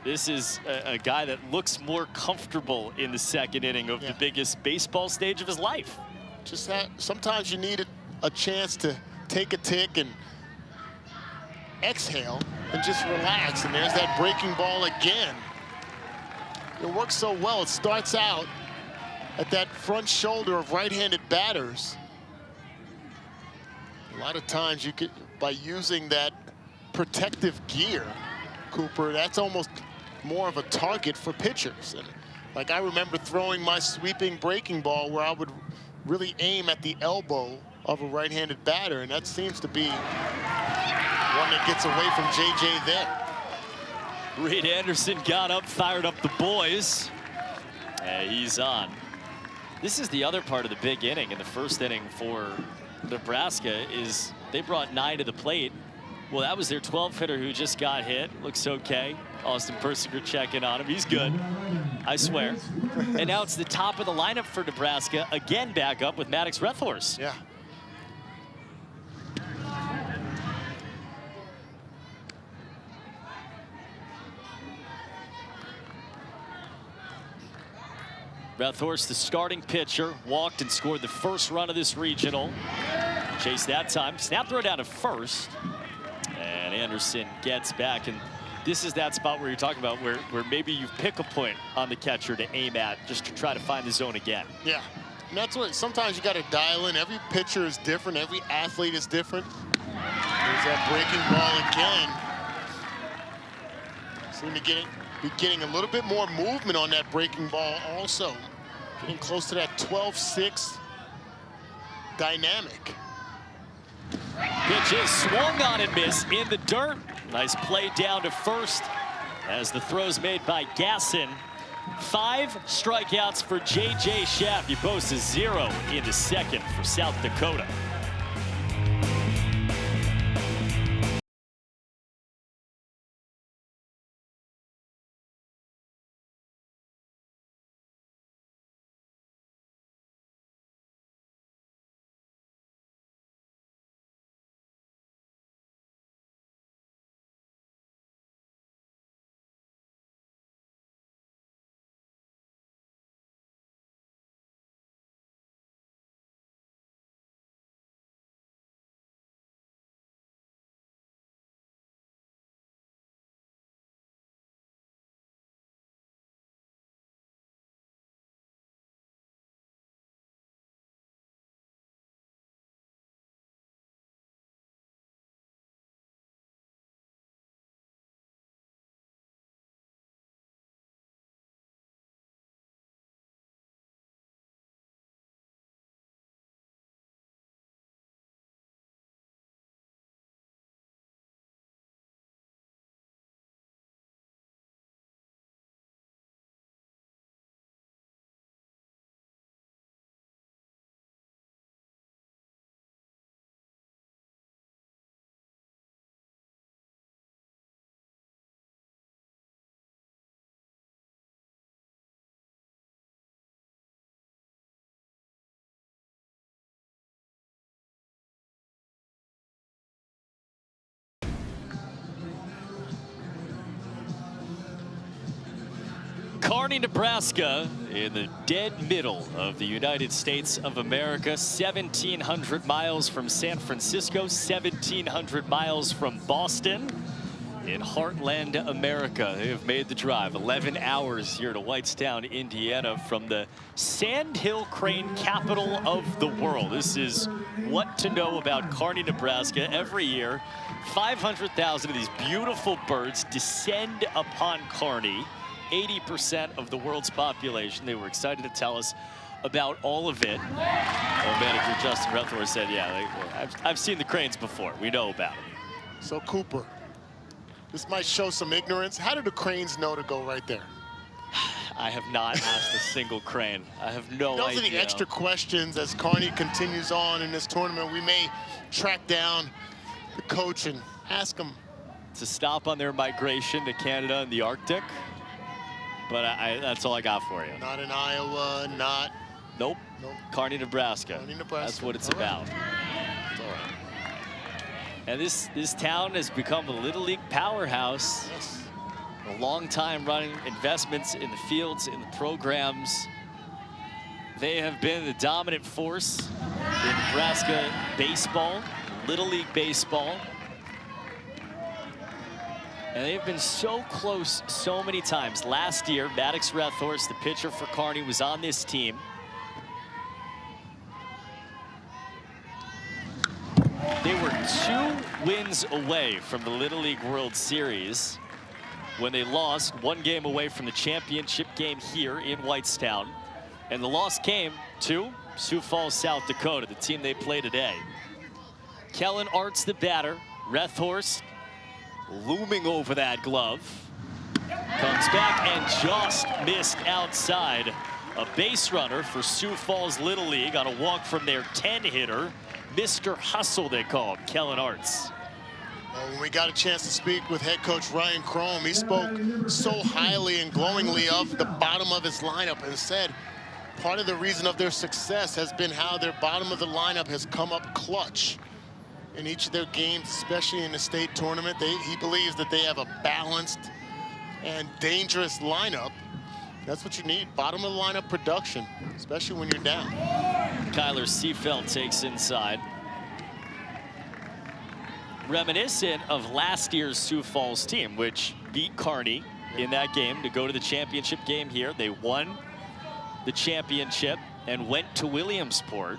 This is a guy that looks more comfortable in the second inning of the biggest baseball stage of his life. Just sometimes you need a chance to take a tick and exhale and just relax. And there's that breaking ball again. It works so well. It starts out at that front shoulder of right-handed batters. A lot of times you could, by using that protective gear, Cooper, that's almost more of a target for pitchers. And like, I remember throwing my sweeping breaking ball where I would really aim at the elbow of a right-handed batter, and that seems to be one that gets away from JJ there. Reed Anderson got up, fired up the boys. He's on. This is the other part of the big inning. In the first inning for Nebraska is they brought 9 to the plate. Well, that was their 12th hitter who just got hit. Looks okay. Austin Persinger checking on him. He's good, I swear. And now it's the top of the lineup for Nebraska. Again, back up with Maddox Rethorst. Yeah. Rethorst, the starting pitcher, walked and scored the first run of this regional. Chase that time. Snap throw down to first. And Anderson gets back. And this is that spot where you're talking about where maybe you pick a point on the catcher to aim at just to try to find the zone again. Yeah. And that's what sometimes you got to dial in. Every pitcher is different. Every athlete is different. There's that breaking ball again. Seem to be getting a little bit more movement on that breaking ball also. Getting close to that 12-6 dynamic. Pitch is swung on and missed in the dirt. Nice play down to first as the throw's made by Gasson. 5 strikeouts for J.J. Schaff. He posts a 0 in the second for South Dakota. Kearney, Nebraska, in the dead middle of the United States of America. 1,700 miles from San Francisco, 1,700 miles from Boston. In Heartland, America, they have made the drive. 11 hours here to Whitestown, Indiana, from the Sandhill Crane capital of the world. This is what to know about Kearney, Nebraska. Every year, 500,000 of these beautiful birds descend upon Kearney. 80% of the world's population. They were excited to tell us about all of it. Manager Justin Rethor said, yeah, I've seen the cranes before. We know about them. So Cooper, this might show some ignorance. How did the cranes know to go right there? I have not asked a single crane. I have no idea. Those are the extra questions as Kearney continues on in this tournament. We may track down the coach and ask him to stop on their migration to Canada and the Arctic. But that's all I got for you. Not in Iowa, not. Nope. Kearney, Nebraska. Kearney, Nebraska. That's what it's about. That's all right. And this town has become a Little League powerhouse. Yes. A long time running investments in the fields, in the programs. They have been the dominant force in Nebraska baseball, Little League baseball. And they've been so close so many times. Last year, Maddox Rethorst, the pitcher for Kearney, was on this team. They were 2 wins away from the Little League World Series when they lost 1 game away from the championship game here in Whitestown. And the loss came to Sioux Falls, South Dakota, the team they play today. Kellen Artz, the batter. Rethorst looming over that glove. Comes back and just missed outside. A base runner for Sioux Falls Little League on a walk from their 10-hitter. Mr. Hustle, they call him, Kellen Artz. Well, when we got a chance to speak with head coach Ryan Chrome, he spoke so highly and glowingly of the bottom of his lineup and said part of the reason of their success has been how their bottom of the lineup has come up clutch in each of their games, especially in the state tournament. He believes that they have a balanced and dangerous lineup. That's what you need, bottom of the lineup production, especially when you're down. Kyler Seafeld takes inside. Reminiscent of last year's Sioux Falls team, which beat Kearney in that game to go to the championship game here. They won the championship and went to Williamsport,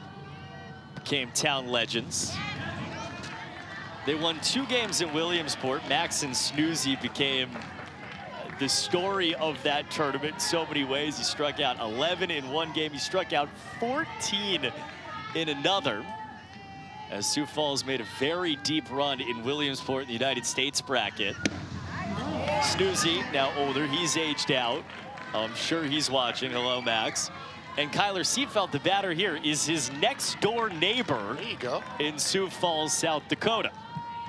became town legends. They won 2 games in Williamsport. Max and Snoozy became the story of that tournament in so many ways. He struck out 11 in one game. He struck out 14 in another, as Sioux Falls made a very deep run in Williamsport in the United States bracket. Snoozy, now older, he's aged out. I'm sure he's watching. Hello, Max. And Kyler Seefeld, the batter here, is his next door neighbor. There you go. In Sioux Falls, South Dakota.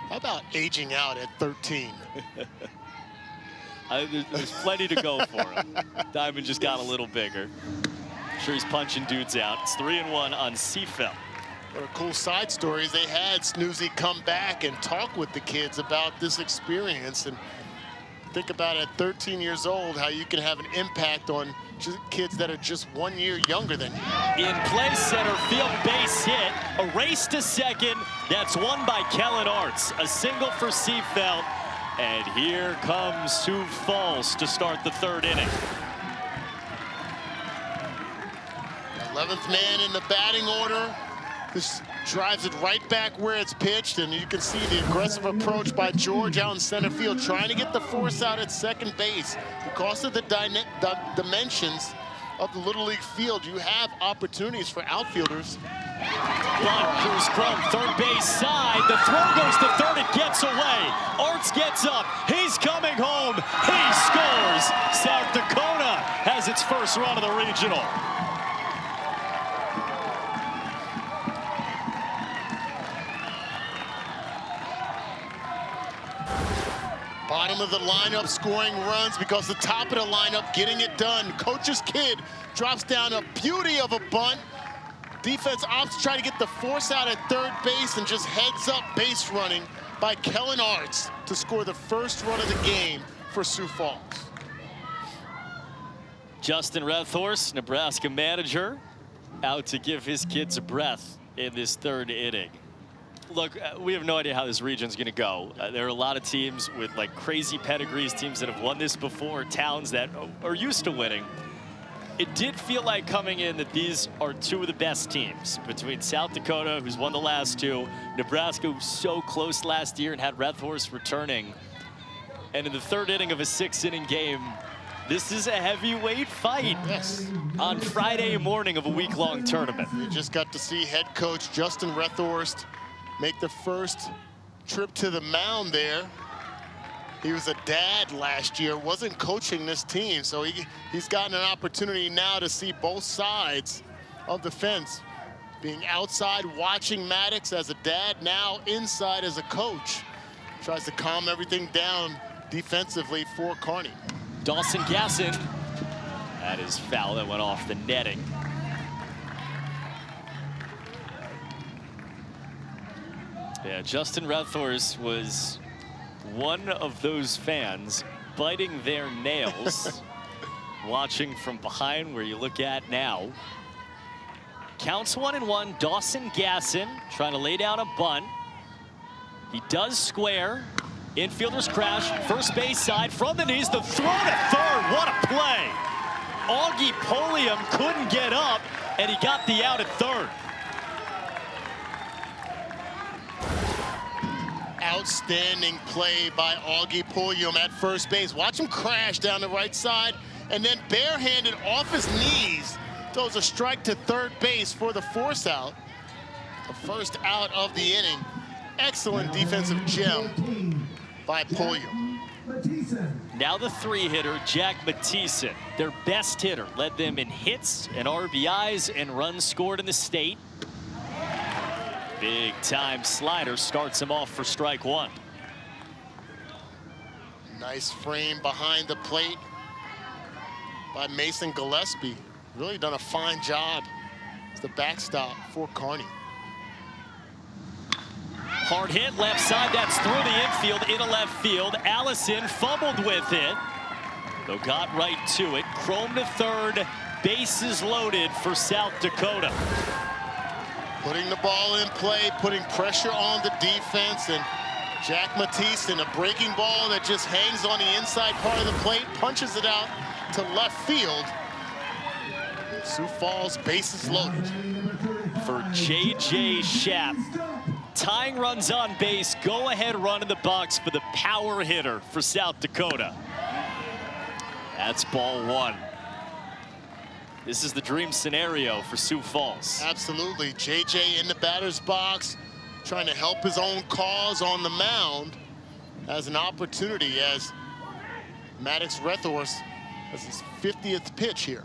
How about aging out at 13? There's plenty to go for him. Diamond just got a little bigger. I'm sure he's punching dudes out. It's 3-1 on Seefeld. What a cool side story is they had Snoozy come back and talk with the kids about this experience. And think about at 13 years old how you can have an impact on kids that are just 1 year younger than you. In play, center field, base hit, a race to second. That's won by Kellen Arts. A single for Seefeld. And here comes Sioux Falls to start the 3rd inning. 11th man in the batting order. This drives it right back where it's pitched, and you can see the aggressive approach by George out in center field, trying to get the force out at second base. Because of the dimensions of the Little League field, you have opportunities for outfielders. Bunt goes from third base side. The throw goes to third. It gets away. Arts gets up. He's coming home. He scores. South Dakota has its first run of the regional. Bottom of the lineup scoring runs because the top of the lineup getting it done. Coach's kid drops down a beauty of a bunt. Defense opts to try to get the force out at third base and just heads up base running by Kellen Arts to score the first run of the game for Sioux Falls. Justin Rethorst, Nebraska manager, out to give his kids a breath in this 3rd inning. Look, we have no idea how this region's going to go. There are a lot of teams with like crazy pedigrees, teams that have won this before, towns that are used to winning. It did feel like coming in that these are 2 of the best teams, between South Dakota, who's won the last 2, Nebraska, who was so close last year and had Rethorst returning. And in the 3rd inning of a 6-inning game, this is a heavyweight fight. Yes. On Friday morning of a week-long tournament. You just got to see head coach Justin Rethorst make the first trip to the mound there. He was a dad last year, wasn't coaching this team, so he's gotten an opportunity now to see both sides of the fence. Being outside watching Maddox as a dad, now inside as a coach. Tries to calm everything down defensively for Kearney. Dawson Gasson, that is foul, that went off the netting. Yeah, Justin Rethorst was one of those fans biting their nails, watching from behind where you look at now. Counts 1-1, Dawson Gasson trying to lay down a bunt. He does square. Infielders crash, first base side from the knees, the throw to third, what a play. Augie Polium couldn't get up, and he got the out at third. Outstanding play by Augie Polium at first base. Watch him crash down the right side, and then barehanded off his knees, throws a strike to third base for the force out. The first out of the inning. Excellent defensive gem by Polium. Now the 3-hitter, Jack Mattison, their best hitter, led them in hits and RBIs and runs scored in the state. Big time slider starts him off for strike 1. Nice frame behind the plate by Mason Gillespie. Really done a fine job as the backstop for Kearney. Hard hit left side, that's through the infield into left field. Allison fumbled with it, though got right to it. Chrome to third, bases loaded for South Dakota. Putting the ball in play, putting pressure on the defense, and Jack Mattison, a breaking ball that just hangs on the inside part of the plate, punches it out to left field. Sioux Falls bases loaded. For J.J. Schaap. Tying runs on base, go-ahead run in the box for the power hitter for South Dakota. That's ball one. This is the dream scenario for Sioux Falls. Absolutely. J.J. in the batter's box, trying to help his own cause on the mound. Has an opportunity as Maddox Rethorst has his 50th pitch here.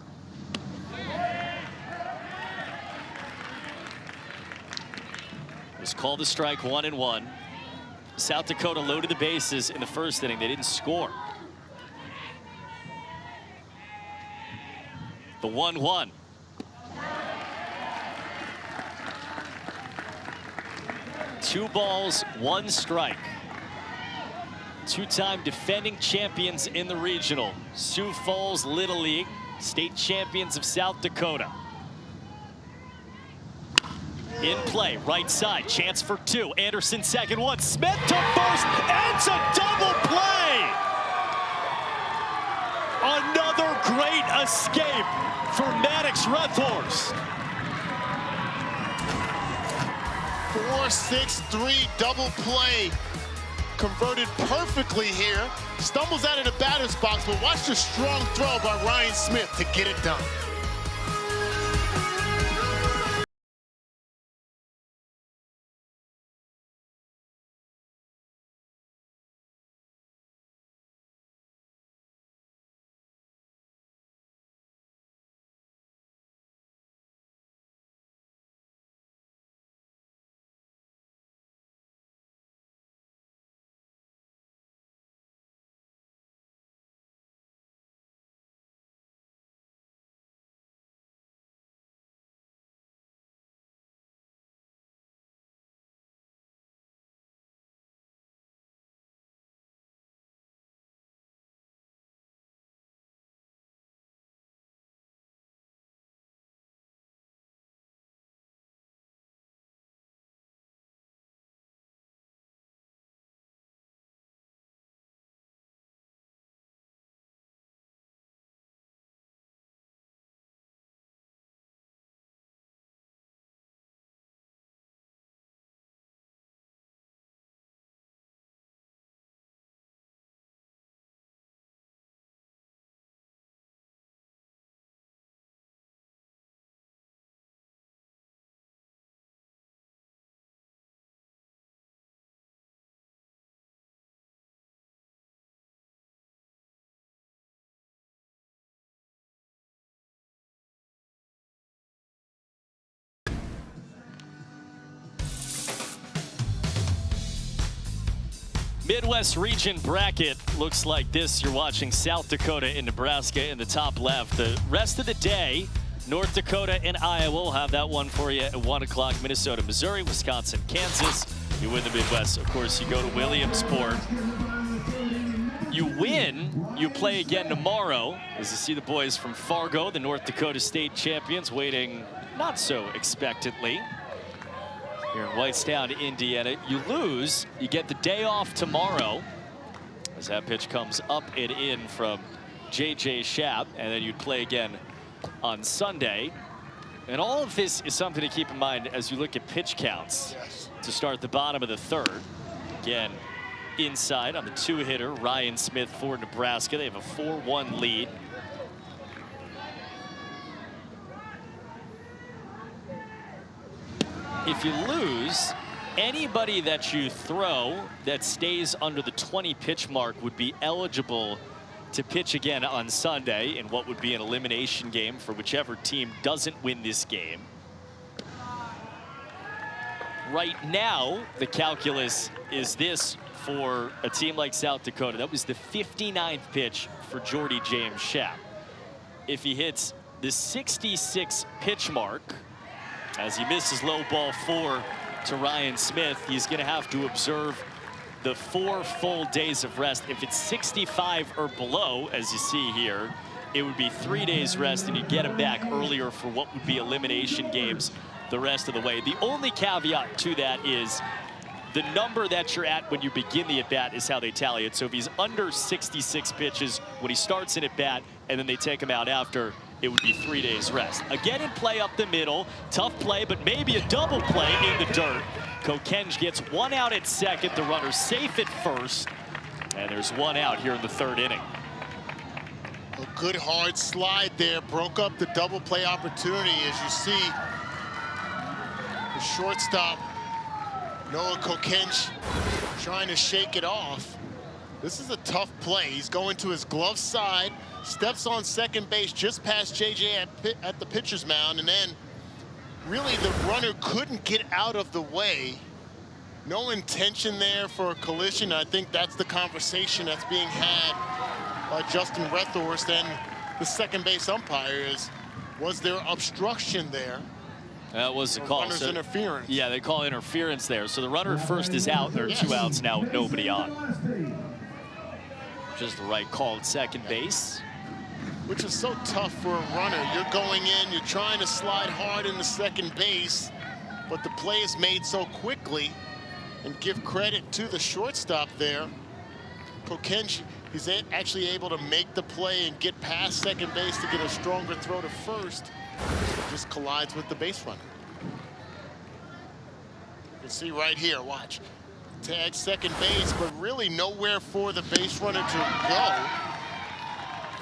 Was called a strike, 1-1. South Dakota loaded the bases in the first inning. They didn't score. The 1-1. Two balls, one strike. Two-time defending champions in the regional. Sioux Falls Little League, state champions of South Dakota. In play, right side, chance for two. Anderson second, one. Smith to first, and it's a double play! Another great escape for Maddox Rethorst. 4-6-3 double play. Converted perfectly here. Stumbles out of the batter's box, but watch the strong throw by Ryan Smith to get it done. Midwest region bracket looks like this. You're watching South Dakota and Nebraska in the top left. The rest of the day, North Dakota and Iowa will have that one for you at 1 o'clock. Minnesota, Missouri, Wisconsin, Kansas. You win the Midwest. Of course, you go to Williamsport. You win, you play again tomorrow. As you see the boys from Fargo, the North Dakota State champions, waiting not so expectantly here in Whitestown, Indiana. You lose, you get the day off tomorrow as that pitch comes up and in from J.J. Schaap, and then you'd play again on Sunday. And all of this is something to keep in mind as you look at pitch counts to start the bottom of the third. Again, inside on the two-hitter, Ryan Smith for Nebraska. They have a 4-1 lead. If you lose, anybody that you throw that stays under the 20 pitch mark would be eligible to pitch again on Sunday in what would be an elimination game for whichever team doesn't win this game. Right now, the calculus is this for a team like South Dakota. That was the 59th pitch for Jordy James Schaap. If he hits the 66 pitch mark, as he misses low ball 4 to Ryan Smith, he's going to have to observe the 4 full days of rest. If it's 65 or below, as you see here, it would be 3 days rest, and you get him back earlier for what would be elimination games the rest of the way. The only caveat to that is the number that you're at when you begin the at-bat is how they tally it. So if he's under 66 pitches when he starts an at-bat and then they take him out after, it would be 3 days rest. Again in play up the middle. Tough play, but maybe a double play in the dirt. Kokenge gets one out at second. The runner's safe at first. And there's one out here in the third inning. A good hard slide there. Broke up the double play opportunity. As you see, the shortstop, Noah Kokenge, trying to shake it off. This is a tough play. He's going to his glove side, steps on second base just past JJ at the pitcher's mound, and then really the runner couldn't get out of the way. No intention there for a collision. I think that's the conversation that's being had by Justin Rethorst and the second base umpire is, was there obstruction there? That was the call. Runner's interference. Yeah, they call interference there. So the runner at first is out. There are 2 outs now with nobody on. Just the right call at second base. Which is so tough for a runner. You're going in, you're trying to slide hard into second base, but the play is made so quickly. And give credit to the shortstop there. Kokenge, he's actually able to make the play and get past second base to get a stronger throw to first. Just collides with the base runner. You can see right here, watch. Tag second base, but really nowhere for the base runner to go.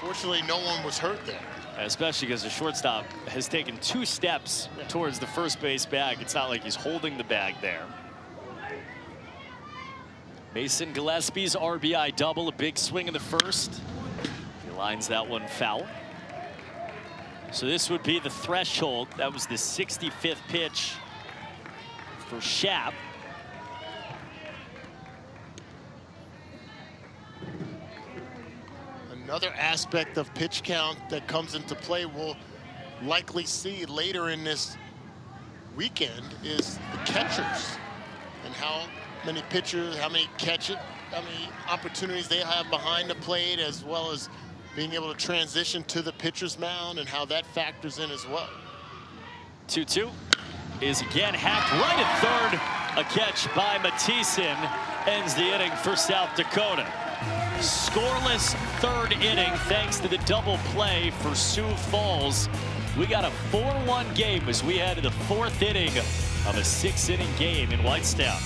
Fortunately, no one was hurt there. Especially because the shortstop has taken 2 steps towards the first base bag. It's not like he's holding the bag there. Mason Gillespie's RBI double, a big swing in the first. He lines that one foul. So this would be the threshold. That was the 65th pitch for Schaap. Another aspect of pitch count that comes into play we'll likely see later in this weekend is the catchers and how many pitchers, how many opportunities they have behind the plate, as well as being able to transition to the pitcher's mound and how that factors in as well. 2-2 is again hacked right at third. A catch by Mathisen ends the inning for South Dakota. Scoreless third inning thanks to the double play for Sioux Falls. We got a 4-1 game as we head to the 4th inning of a 6-inning game in Whitestown.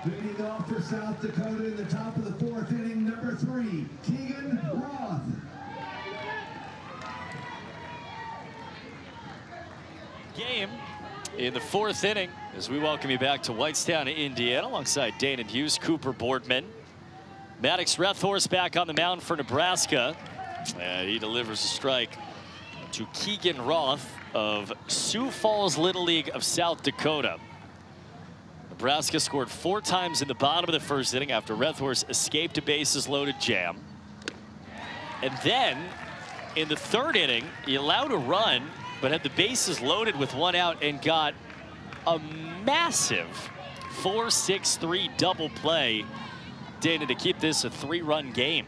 Leading off for South Dakota in the top of the 4th inning, number 3, Keegan Roth. Game in the 4th inning as we welcome you back to Whitestown, Indiana, alongside Dana Hughes, Cooper Boardman. Maddox Rethorst back on the mound for Nebraska. And he delivers a strike to Keegan Roth of Sioux Falls Little League of South Dakota. Nebraska scored 4 times in the bottom of the 1st inning after Rethorst escaped a bases-loaded jam. And then in the third inning, he allowed a run, but had the bases loaded with one out and got a massive 4-6-3 double play, Dana, to keep this a 3-run game.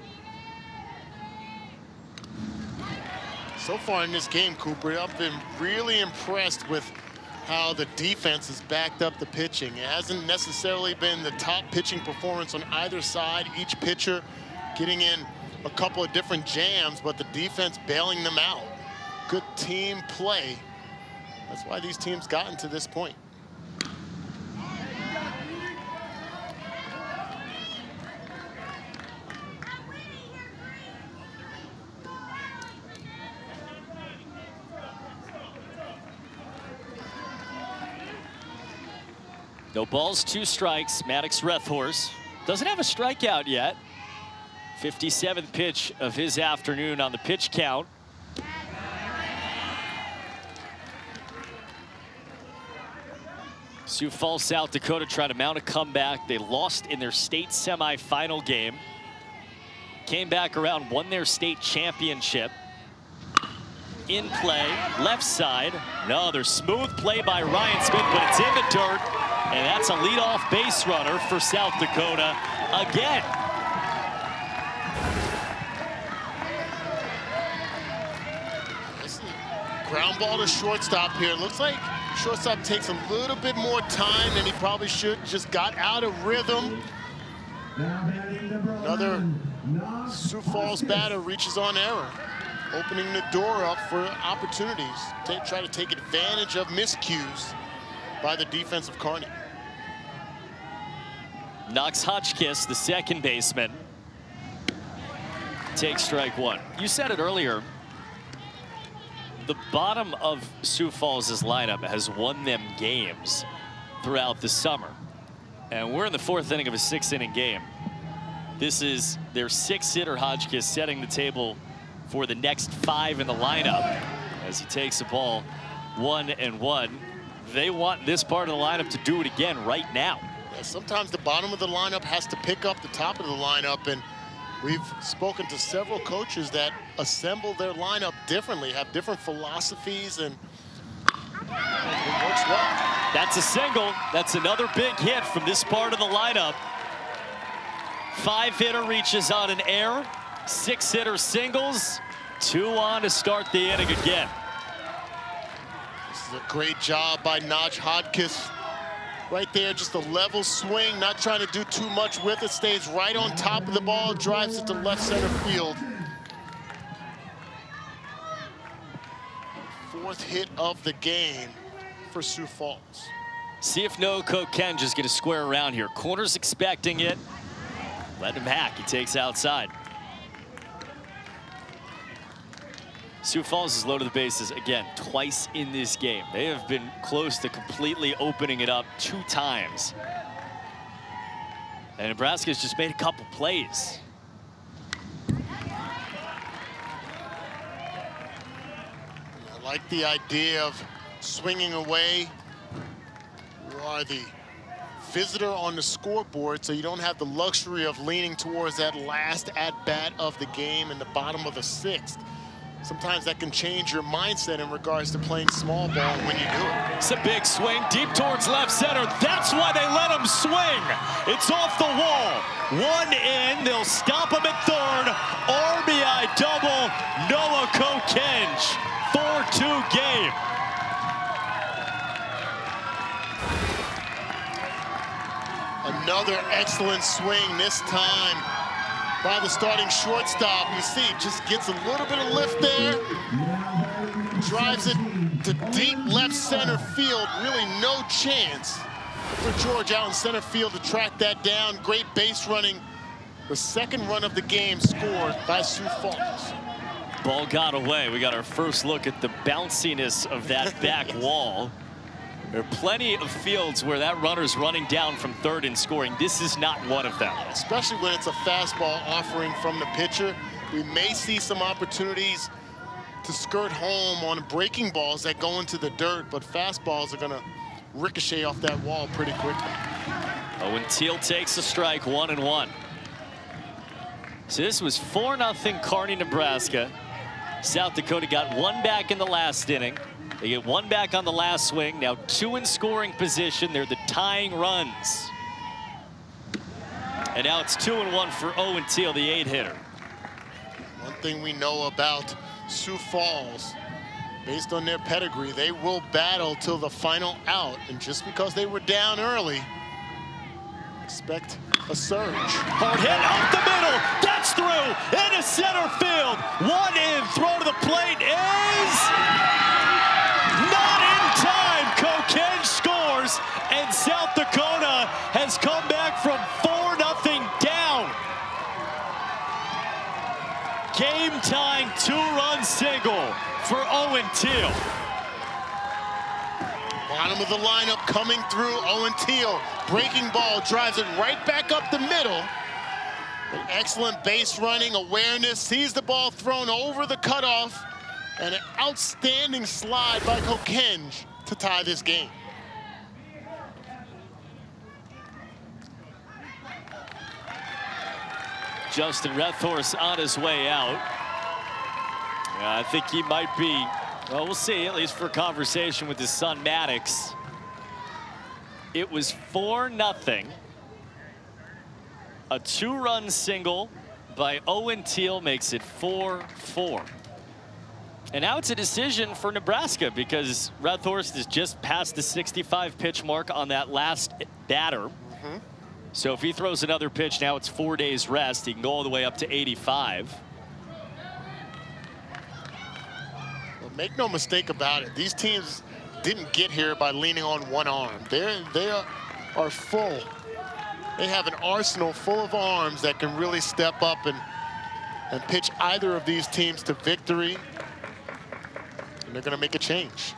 So far in this game, Cooper, I've been really impressed with how the defense has backed up the pitching. It hasn't necessarily been the top pitching performance on either side. Each pitcher getting in a couple of different jams, but the defense bailing them out. Good team play. That's why these teams gotten to this point. No balls, 2 strikes. Maddox Rethorst doesn't have a strikeout yet. 57th pitch of his afternoon on the pitch count. Sioux Falls, South Dakota trying to mount a comeback. They lost in their state semifinal game. Came back around, won their state championship. In play, left side. Another smooth play by Ryan Smith, but it's in the dirt. And that's a leadoff base runner for South Dakota again. Ground ball to shortstop here. Looks like shortstop takes a little bit more time than he probably should. Just got out of rhythm. Another Sioux Falls batter reaches on error, opening the door up for opportunities. Try to take advantage of miscues by the defense of Kearney. Knox Hotchkiss, the second baseman, takes strike 1. You said it earlier. The bottom of Sioux Falls' lineup has won them games throughout the summer. And we're in the 4th inning of a 6-inning game. This is their 6th hitter, Hotchkiss, setting the table for the next 5 in the lineup as he takes the ball 1-1. They want this part of the lineup to do it again right now. Yeah, sometimes the bottom of the lineup has to pick up the top of the lineup, and we've spoken to several coaches that assemble their lineup differently, have different philosophies, and it works well. That's a single. That's another big hit from this part of the lineup. 5-hitter reaches on an error. 6-hitter singles. 2 on to start the inning again. This is a great job by Naj Hotchkiss. Right there, just a level swing, not trying to do too much with it. Stays right on top of the ball, drives it to left center field. 4th hit of the game for Sioux Falls. See if Noako Kenja's going to square around here. Corner's expecting it. Let him hack. He takes outside. Sioux Falls is low to the bases again twice in this game. They have been close to completely opening it up 2 times. And Nebraska's just made a couple plays. I like the idea of swinging away. You are the visitor on the scoreboard, so you don't have the luxury of leaning towards that last at-bat of the game in the bottom of the 6th. Sometimes that can change your mindset in regards to playing small ball when you do it. It's a big swing deep towards left center. That's why they let him swing. It's off the wall. 1 in. They'll stop him at 3rd. RBI double. Noako Kenj. 4-2 game. Another excellent swing this time by the starting shortstop. You see, just gets a little bit of lift there. Drives it to deep left center field. Really no chance for George out in center field to track that down. Great base running. The 2nd run of the game scored by Sioux Falls. Ball got away. We got our first look at the bounciness of that back wall. There are plenty of fields where that runner's running down from 3rd and scoring. This is not one of them. Especially when it's a fastball offering from the pitcher. We may see some opportunities to skirt home on breaking balls that go into the dirt, but fastballs are going to ricochet off that wall pretty quickly. Owen Teal takes a strike, 1-1. So this was 4-0 Kearney, Nebraska. South Dakota got one back in the last inning. They get one back on the last swing. Now 2 in scoring position. They're the tying runs. And now it's 2-1 for Owen Teal, the 8-hitter. One thing we know about Sioux Falls, based on their pedigree, they will battle till the final out. And just because they were down early, expect a surge. Hard hit up the middle. That's through into center field. One in. Throw to the plate is not in time. Kokenge scores, and South Dakota has come back from 4-0 down. Game-tying 2-run single for Owen Teal. Bottom of the lineup coming through. Owen Teal, breaking ball, drives it right back up the middle. An excellent base running awareness, sees the ball thrown over the cutoff, and an outstanding slide by Kokenge to tie this game. Justin Rethorst on his way out. I think he might be, well, we'll see, at least for a conversation with his son Maddox. It was 4-0. A 2-run single by Owen Teal makes it 4-4. And now it's a decision for Nebraska because Rethorst is just past the 65 pitch mark on that last batter. So if he throws another pitch, now it's 4 days rest. He can go all the way up to 85. Well, make no mistake about it. These teams didn't get here by leaning on one arm. They are full. They have an arsenal full of arms that can really step up and pitch either of these teams to victory. And they're going to make a change.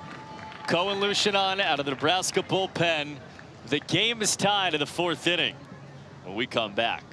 Cohen Lucianon out of the Nebraska bullpen. The game is tied in the 4th inning when we come back.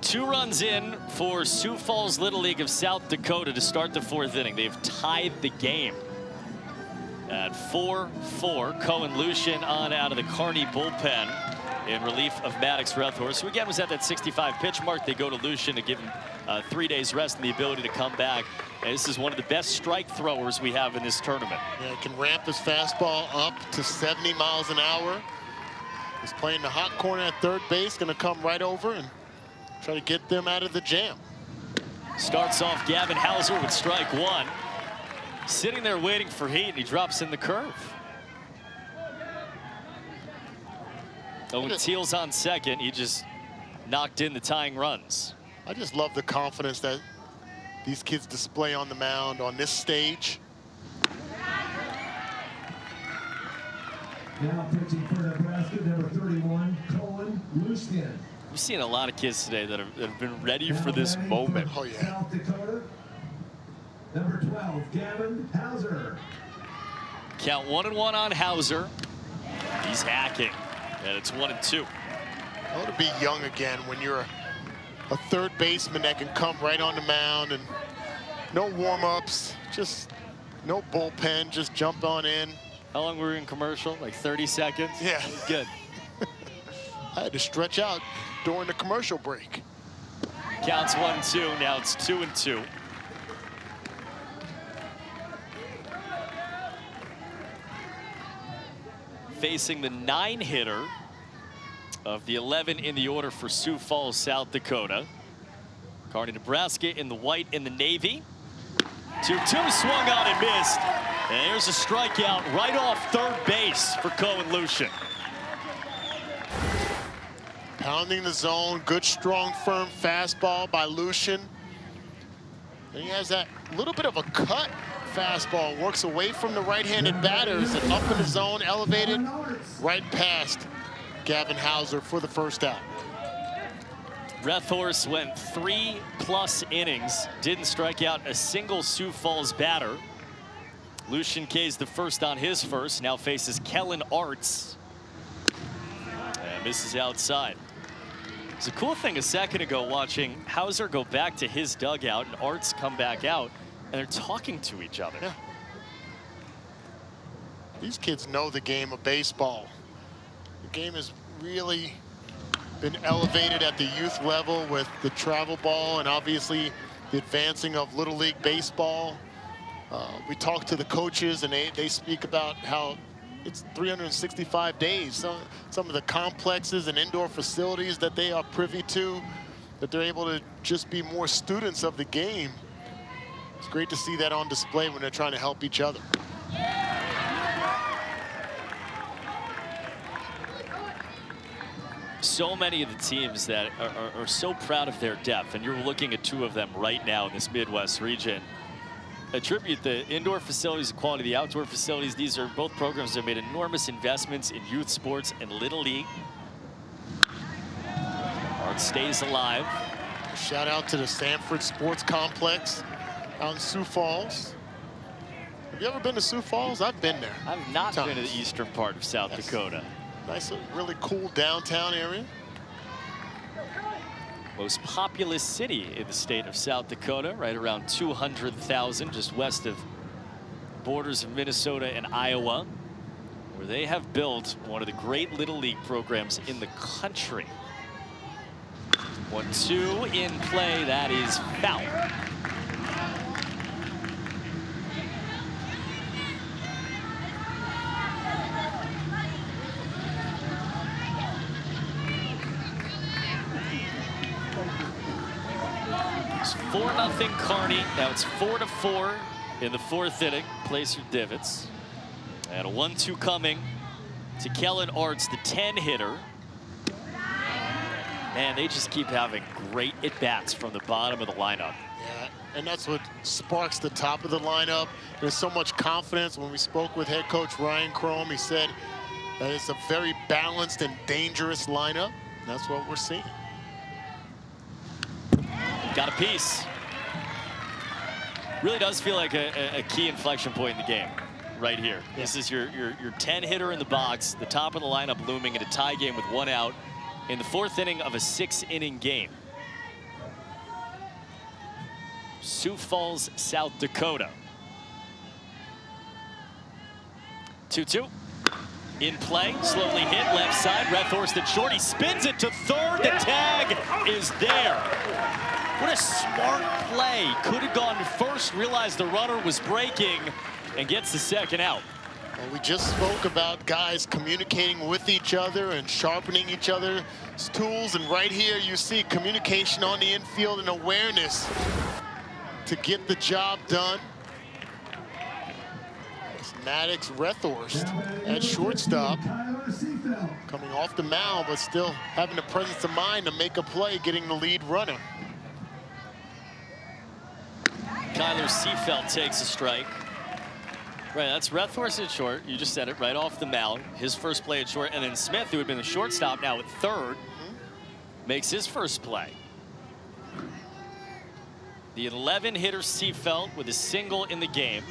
Two runs in for Sioux Falls Little League of South Dakota to start the 4th inning. They've tied the game at 4-4. Cohen Lucian on out of the Kearney bullpen in relief of Maddox Rethorst, who again was at that 65 pitch mark. They go to Lucian to give him 3 days rest and the ability to come back. And this is one of the best strike throwers we have in this tournament. Yeah, he can ramp his fastball up to 70 miles an hour. He's playing the hot corner at third base, going to come right over and try to get them out of the jam. Starts off Gavin Hauser with strike 1. Sitting there waiting for heat, and he drops in the curve. Owen Teal's on second. He just knocked in the tying runs. I just love the confidence that these kids display on the mound on this stage. Now pitching for Nebraska, number 31, Cohen Lucian. We've seen a lot of kids today that have been ready for this moment. Oh, yeah. South Dakota, number 12, Gavin Hauser. Count 1-1 on Hauser. He's hacking, and it's 1-2. I want to be young again when you're a third baseman that can come right on the mound and no warm-ups, just no bullpen, just jump on in. How long were we in commercial? Like 30 seconds? Yeah. Good. I had to stretch out during the commercial break. Counts 1-2. Now it's 2-2. facing the 9-hitter of the 11 in the order for Sioux Falls, South Dakota. Kearney, Nebraska in the white and the navy. 2-2 swung on and missed. And there's a strikeout right off third base for Cohen Lucian. Pounding the zone, good, strong, firm fastball by Lucian. And he has that little bit of a cut fastball, works away from the right-handed batters and up in the zone, elevated, right past Gavin Hauser for the first out. Rethorst went 3+ innings, didn't strike out a single Sioux Falls batter. Lucian K's the first on his first, now faces Kellen Arts. And misses outside. It's a cool thing a second ago watching Hauser go back to his dugout and Arts come back out, and they're talking to each other. Yeah. These kids know the game of baseball. The game has really been elevated at the youth level with the travel ball and obviously the advancing of Little League Baseball. We talk to the coaches and they speak about how it's 365 days. Some of the complexes and indoor facilities that they are privy to, that they're able to just be more students of the game. It's great to see that on display when they're trying to help each other. So many of the teams that are so proud of their depth, and you're looking at 2 of them right now in this Midwest region, attribute the indoor facilities, the quality of the outdoor facilities. These are both programs that have made enormous investments in youth sports and Little League. Art stays alive. Shout out to the Sanford Sports Complex out in Sioux Falls. Have you ever been to Sioux Falls? I've been there. I've not been to the eastern part of South Dakota. Nice, really cool downtown area. Most populous city in the state of South Dakota, right around 200,000, just west of borders of Minnesota and Iowa, where they have built one of the great Little League programs in the country. 1-2 in play, that is foul. It's 4-0 Kearney. Now it's 4-4 in the 4th inning. Place your divots. And a 1-2 coming to Kellen Arts, the 10-hitter. Man, they just keep having great at-bats from the bottom of the lineup. Yeah, and that's what sparks the top of the lineup. There's so much confidence. When we spoke with head coach Ryan Chrome, he said that it's a very balanced and dangerous lineup. And that's what we're seeing. Got a piece. Really does feel like a key inflection point in the game right here. Yeah. This is your 10-hitter in the box, the top of the lineup looming in a tie game with 1 out in the 4th inning of a 6-inning game. Sioux Falls, South Dakota. 2-2. In play, slowly hit, left side. Rethorst at short. He spins it to third. The tag is there. What a smart play. Could have gone to first, realized the runner was breaking, and gets the 2nd out. Well, we just spoke about guys communicating with each other and sharpening each other's tools. And right here, you see communication on the infield and awareness to get the job done. It's Maddox Rethorst at shortstop, coming off the mound, but still having the presence of mind to make a play, getting the lead runner. Kyler Seafelt takes a strike. Right, that's Rethorst at short. You just said it, right off the mound. His first play at short, and then Smith, who had been the shortstop, now at third, makes his first play. The 11-hitter Seafelt with a single in the game.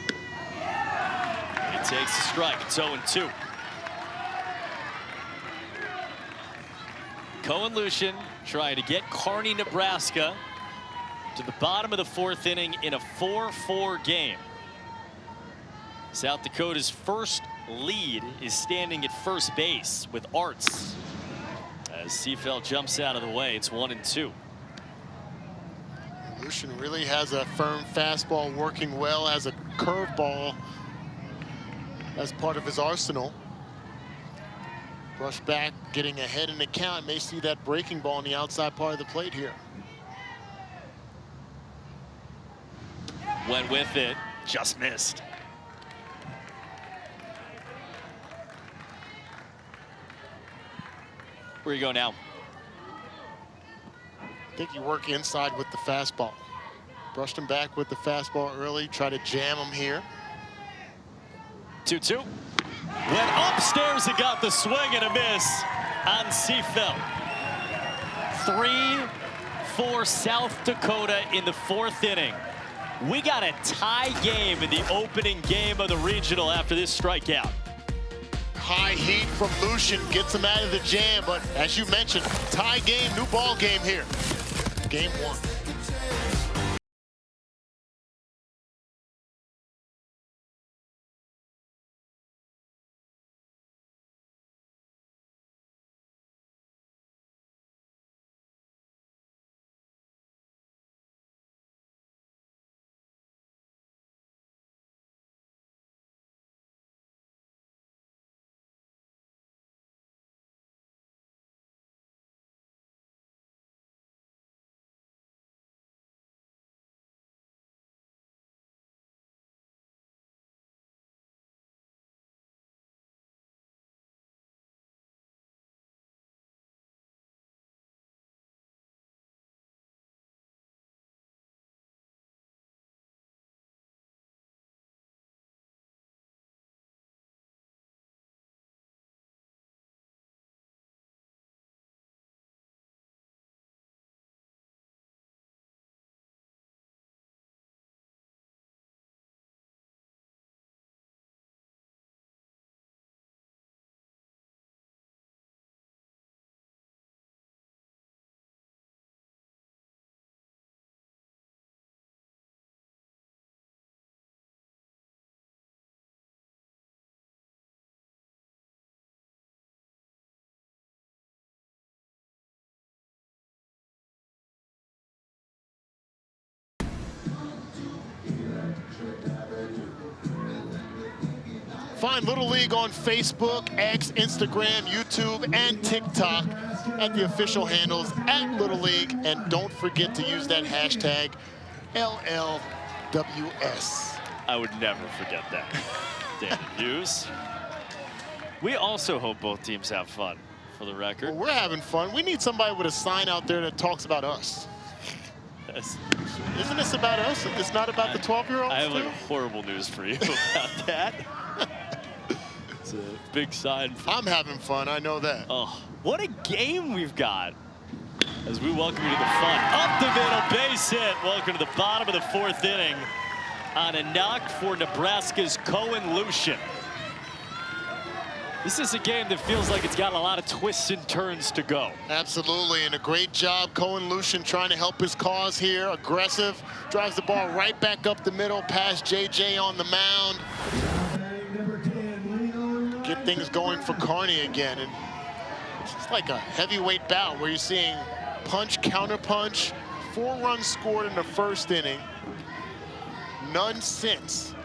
He takes a strike. It's 0-2. Cohen Lucian trying to get Kearney, Nebraska to the bottom of the 4th inning in a 4-4 game. South Dakota's first lead is standing at first base with Arts. As Seafelt jumps out of the way, it's 1-2. Lucian really has a firm fastball working well, as a curveball as part of his arsenal. Brush back, getting ahead in the count. May see that breaking ball on the outside part of the plate here. Went with it, just missed. Where you go now? I think you work inside with the fastball. Brushed him back with the fastball early, try to jam him here. 2-2. Went upstairs and got the swing and a miss on Seafeld. 3-4 South Dakota in the 4th inning. We got a tie game in the opening game of the regional after this strikeout. High heat from Lucian gets him out of the jam, but as you mentioned, tie game, new ball game here. Game 1. Find Little League on Facebook, X, Instagram, YouTube, and TikTok at the official handles @Little League. And don't forget to use that hashtag LLWS. I would never forget that. David Hughes. We also hope both teams have fun, for the record. Well, we're having fun. We need somebody with a sign out there that talks about us. Yes. Isn't this about us? It's not about the 12-year-olds? I have like horrible news for you about that. It's a big sign. I'm having fun, I know that. Oh, what a game we've got. As we welcome you to the fun. Up the middle, base hit. Welcome to the bottom of the 4th inning on a knock for Nebraska's Cohen Lucian. This is a game that feels like it's got a lot of twists and turns to go. Absolutely, and a great job, Cohen Lucian trying to help his cause here. Aggressive, drives the ball right back up the middle, past JJ on the mound. Get things going for Kearney again. And it's just like a heavyweight bout where you're seeing punch, counter punch, 4 runs scored in the 1st inning. None since.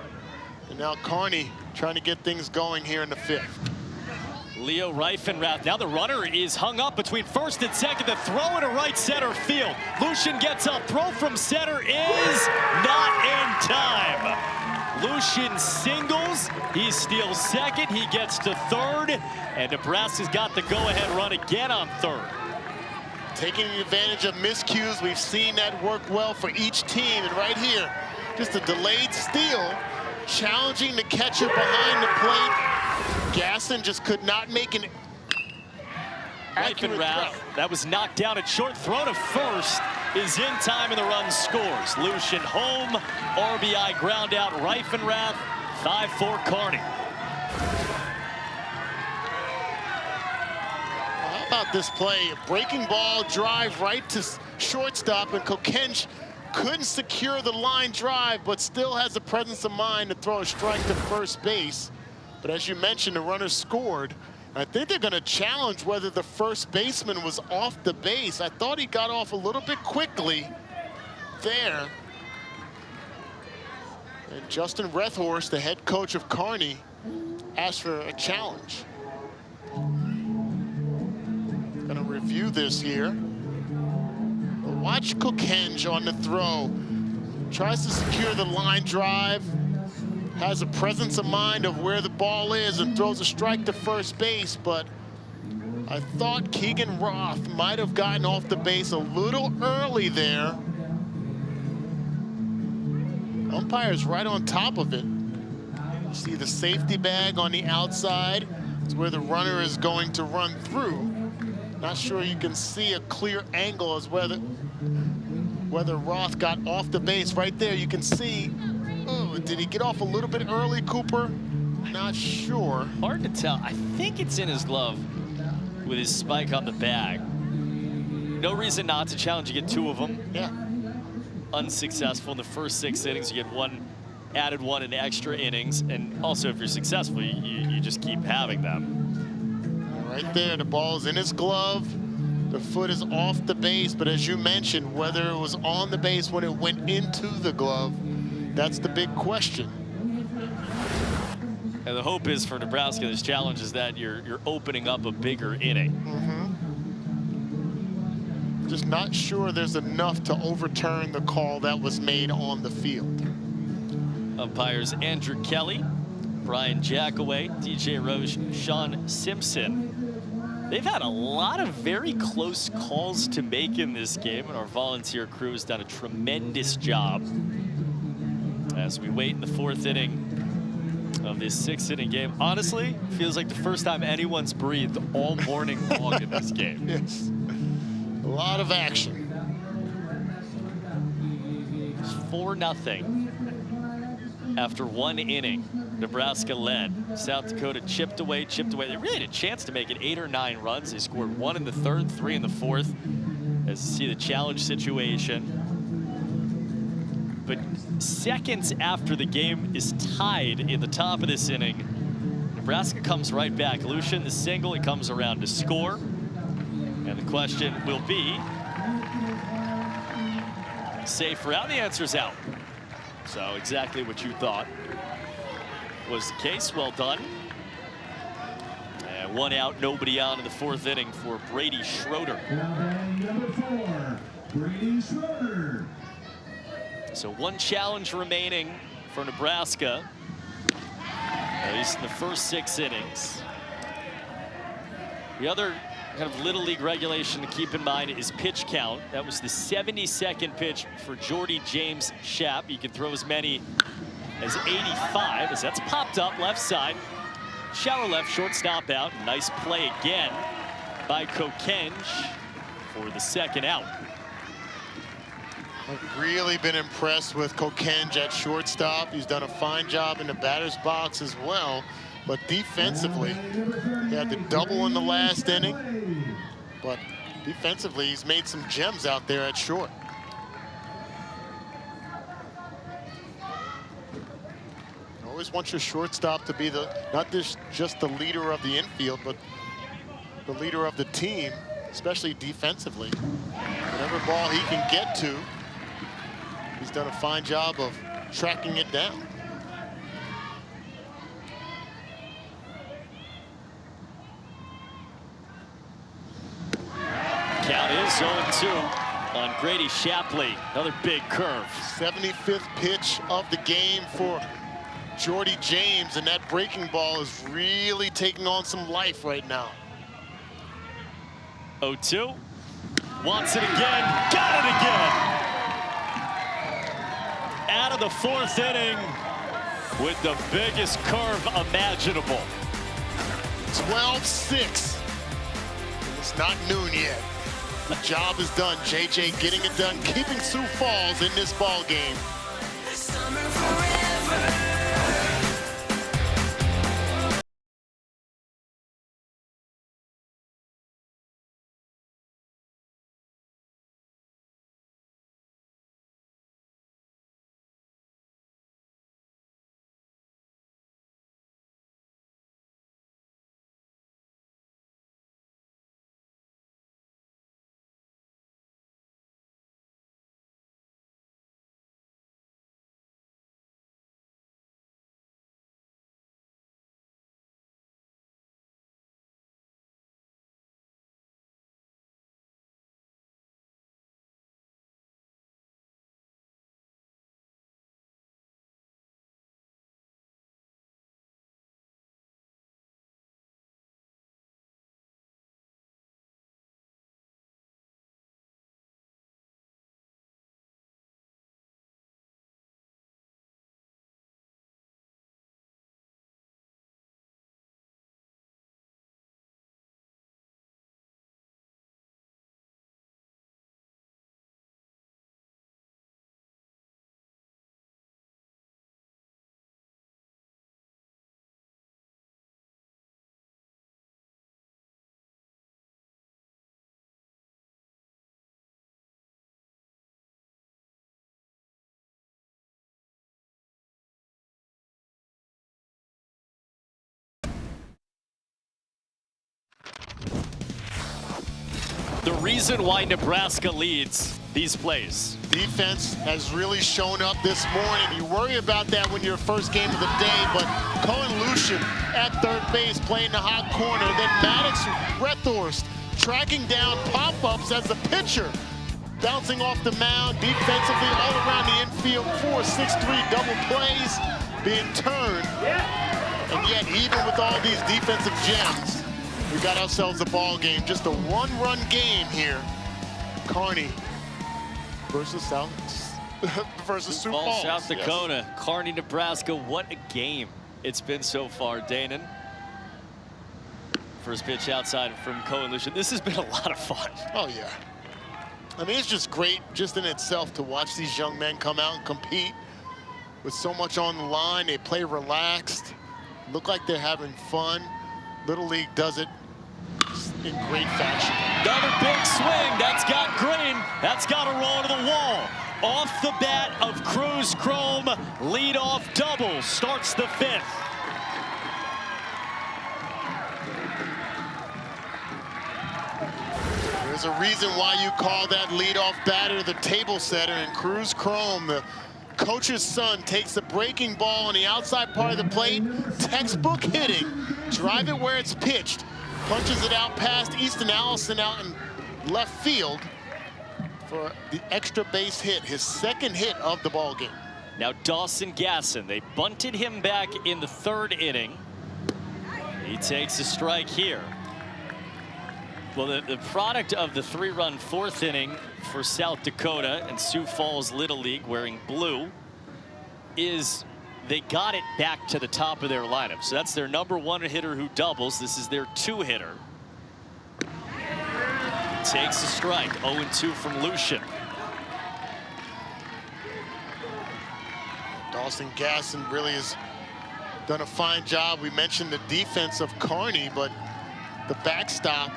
And now Kearney trying to get things going here in the 5th. Leo Reifenrath, now the runner is hung up between 1st and 2nd. The throw into right center field. Lucian gets up, throw from center is not in time. Lucian singles, he steals 2nd, he gets to 3rd, and Nebraska's got the go-ahead run again on 3rd. Taking advantage of miscues, we've seen that work well for each team, and right here, just a delayed steal, challenging the catcher behind the plate. Gasson just could not make an accurate throw. That was knocked down at short. Throw to 1st is in time, and the run scores. Lucian home, RBI ground out. Reifenrath, 5-4 Kearney. How about this play? Breaking ball, drive right to shortstop, and Kokench couldn't secure the line drive, but still has the presence of mind to throw a strike to 1st base. But as you mentioned, the runner scored. I think they're going to challenge whether the 1st baseman was off the base. I thought he got off a little bit quickly there. And Justin Rethorst, the head coach of Kearney, asked for a challenge. review this here. But watch Kokenge on the throw. Tries to secure the line drive. Has a presence of mind of where the ball is and throws a strike to first base, but I thought Keegan Roth might have gotten off the base a little early there. Umpire's right on top of it. You see the safety bag on the outside. It's where the runner is going to run through. Not sure you can see a clear angle as whether Roth got off the base. Right there, you can see, oh, did he get off a little bit early, Cooper? Not sure. Hard to tell. I think it's in his glove with his spike on the bag. No reason not to challenge. You get 2 of them. Yeah. Unsuccessful in the first 6 innings. You get added one in extra innings. And also, if you're successful, you just keep having them. Right there, the ball is in his glove. The foot is off the base, but as you mentioned, whether it was on the base when it went into the glove, that's the big question. And the hope is for Nebraska, this challenge is that you're opening up a bigger inning. Just not sure there's enough to overturn the call that was made on the field. Umpires Andrew Kelly, Brian Jackaway, DJ Roche, Sean Simpson. They've had a lot of very close calls to make in this game, and our volunteer crew has done a tremendous job as we wait in the 4th inning of this 6th-inning game. Honestly, feels like the first time anyone's breathed all morning long in this game. Yes, a lot of action. It's 4-0 after 1 inning. Nebraska led. South Dakota chipped away. They really had a chance to make it 8 or 9 runs. They scored 1 in the 3rd, 3 in the 4th. As you see the challenge situation. But seconds after the game is tied in the top of this inning, Nebraska comes right back. Lucian, the single, he comes around to score. And the question will be, safe route? The answer's out. So exactly what you thought was the case. Well done. And 1 out, nobody on in the 4th inning for Brady Schroeder. Number 4, Brady Schroeder. So 1 challenge remaining for Nebraska, at least in the first 6 innings. The other kind of Little League regulation to keep in mind is pitch count. That was the 72nd pitch for Jordy James Schaap. He can throw as many as 85 as that's popped up left side. Shower left, shortstop out. Nice play again by Kokenge for the 2nd out. I've really been impressed with Kokenge at shortstop. He's done a fine job in the batter's box as well. But defensively, he had the double in the last inning. But defensively, he's made some gems out there at short. Always want your shortstop to be not just the leader of the infield, but the leader of the team, especially defensively. Whatever ball he can get to, he's done a fine job of tracking it down. Count is 0-2 on Grady Shapley. Another big curve. 75th pitch of the game for Jordy James, and that breaking ball is really taking on some life right now. 0-2. Wants it again. Got it again. Out of the 4th inning with the biggest curve imaginable. 12-6. It's not noon yet. The job is done. JJ getting it done, keeping Sioux Falls in this ball game. the reason why Nebraska leads these plays. Defense has really shown up this morning. You worry about that when you're first game of the day, but Cohen Lucian at third base playing the hot corner. Then Maddox Rethorst tracking down pop-ups as the pitcher. Bouncing off the mound defensively all around the infield. 4-6-3 double plays being turned. And yet, even with all these defensive gems, we got ourselves a ball game. Just a one-run game here. Kearney versus Sioux Falls. South Dakota, yes. Kearney, Nebraska. What a game it's been so far, Danon. First pitch outside from Cohen Lucian. This has been a lot of fun. Oh, yeah. I mean, it's just great just in itself to watch these young men come out and compete with so much on the line. They play relaxed, look like they're having fun. Little League does it in great fashion. Another big swing. That's got Green. That's got to roll to the wall. Off the bat of Cruz Chrome. Leadoff double starts the fifth. There's a reason why you call that leadoff batter the table setter, and Cruz Chrome, the coach's son, takes the breaking ball on the outside part of the plate, textbook hitting, drive it where it's pitched, punches it out past Easton Allison out in left field for the extra base hit, his second hit of the ball game. Now Dawson Gasson, they bunted him back in the third inning. He takes a strike here. Well, the product of the three-run fourth inning for South Dakota and Sioux Falls Little League wearing blue is they got it back to the top of their lineup. So that's their #1 hitter who doubles. This is their 2-hitter. Takes a strike. 0-2 from Lucian. Dawson Gasson really has done a fine job. We mentioned the defense of Kearney, but the backstop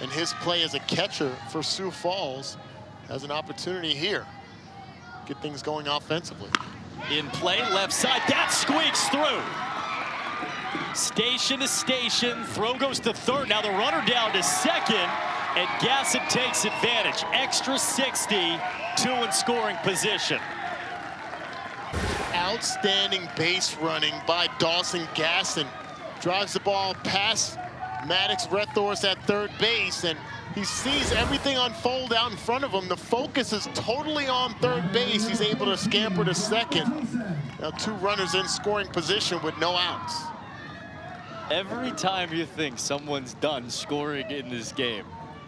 and his play as a catcher for Sioux Falls has an opportunity here. Get things going offensively. In play, left side, that squeaks through. Station to station, throw goes to third. Now the runner down to second, and Gasson takes advantage. Extra 60, 2 in scoring position. Outstanding base running by Dawson Gasson. Drives the ball past Maddox Rethorst at third base, and he sees everything unfold out in front of him. The focus is totally on third base. He's able to scamper to second. Now 2 runners in scoring position with no outs. Every time you think someone's done scoring in this game,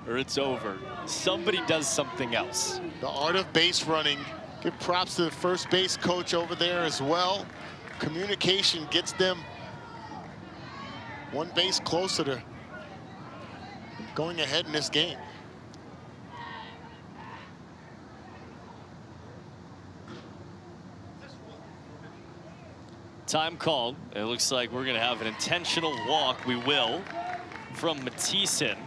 or it's over, somebody does something else. The art of base running. Give props to the first base coach over there as well. Communication gets them one base closer to going ahead in this game. Time called. It looks like we're going to have an intentional walk. We will, from Mathisen.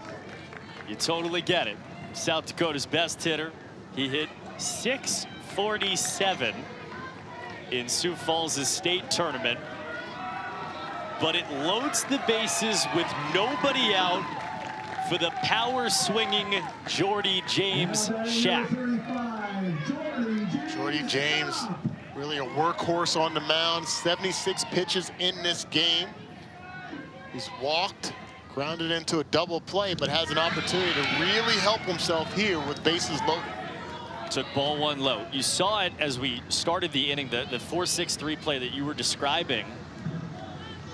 You totally get it. South Dakota's best hitter. He hit .647 in Sioux Falls' state tournament. But it loads the bases with nobody out for the power-swinging Jordy James Shack. Jordy James, really a workhorse on the mound. 76 pitches in this game. He's walked, grounded into a double play, but has an opportunity to really help himself here with bases loaded. Took ball 1 low. You saw it as we started the inning, the 4-6-3 play that you were describing.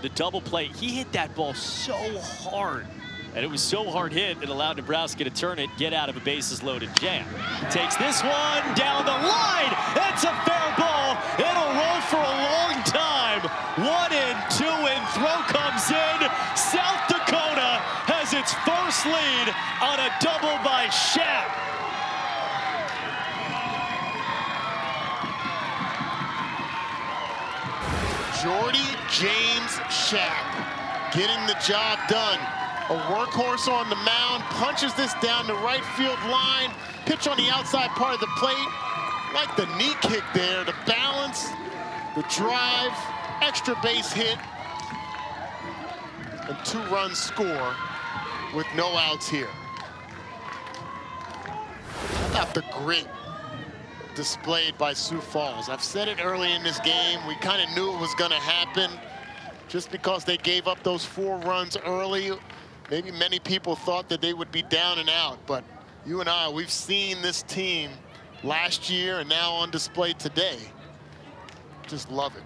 The double play, he hit that ball so hard. And it was so hard hit, it allowed Nebraska to turn it, get out of a bases loaded jam. Takes this one down the line. That's a fair ball. It'll roll for a long time. 1-2 and throw comes in. South Dakota has its first lead on a double by Shack. Jordy James Shack getting the job done. A workhorse on the mound, punches this down the right field line. Pitch on the outside part of the plate. Like the knee kick there, the balance, the drive, extra base hit, and 2 runs score with no outs here. the grit displayed by Sioux Falls. I've said it early in this game. We kind of knew it was going to happen just because they gave up those 4 runs early. Maybe many people thought that they would be down and out, but you and I, we've seen this team last year and now on display today. Just love it.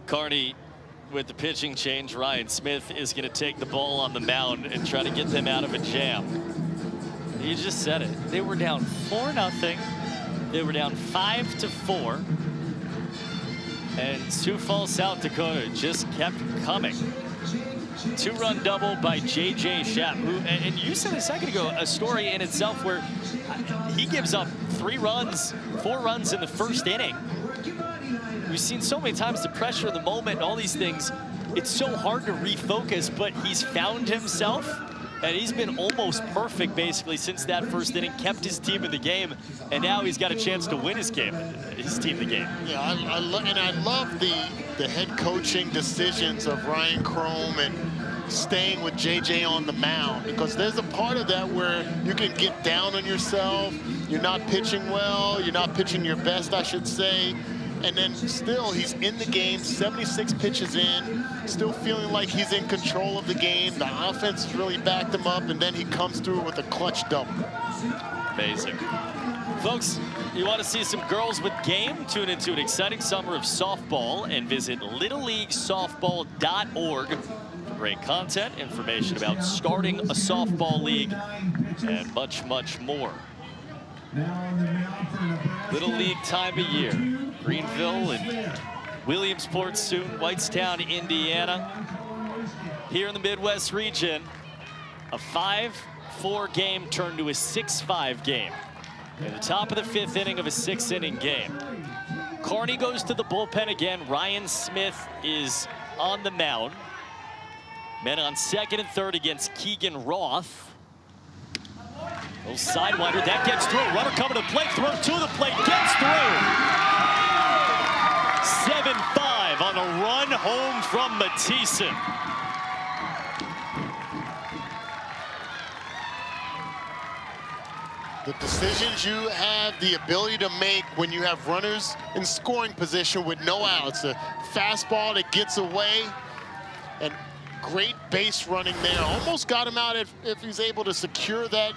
Kearney with the pitching change. Ryan Smith is going to take the ball on the mound and try to get them out of a jam. You just said it. They were down 4-0. They were down 5-4. And Sioux Falls, South Dakota just kept coming. 2-run double by J.J. Schaap, who, and you said a second ago, a story in itself where he gives up 4 runs in the first inning. We've seen so many times the pressure of the moment and all these things. It's so hard to refocus, but he's found himself, and he's been almost perfect basically since that first inning, kept his team in the game, and now he's got a chance to win his team the game. Yeah, I love the head coaching decisions of Ryan Chrome and staying with JJ on the mound, because there's a part of that where you can get down on yourself. You're not pitching well. You're not pitching your best, I should say. And then still, he's in the game, 76 pitches in, still feeling like he's in control of the game. The offense has really backed him up, and then he comes through with a clutch double. Amazing. Folks, you want to see some girls with game? Tune into an exciting summer of softball and visit littleleaguesoftball.org for great content, information about starting a softball league, and much, much more. Little League time of year. Greenville and Williamsport soon, Whitestown, Indiana. Here in the Midwest region, a 5-4 game turned to a 6-5 game. At the top of the 5th inning of a 6-inning game. Kearney goes to the bullpen again. Ryan Smith is on the mound. Men on 2nd and 3rd against Keegan Roth. Little sidewinder, that gets through. Runner coming to the plate, throw to the plate, gets through. 7-5 on a run home from Mathieson. The decisions you have the ability to make when you have runners in scoring position with no outs. A fastball that gets away, and great base running there. Almost got him out if he's able to secure that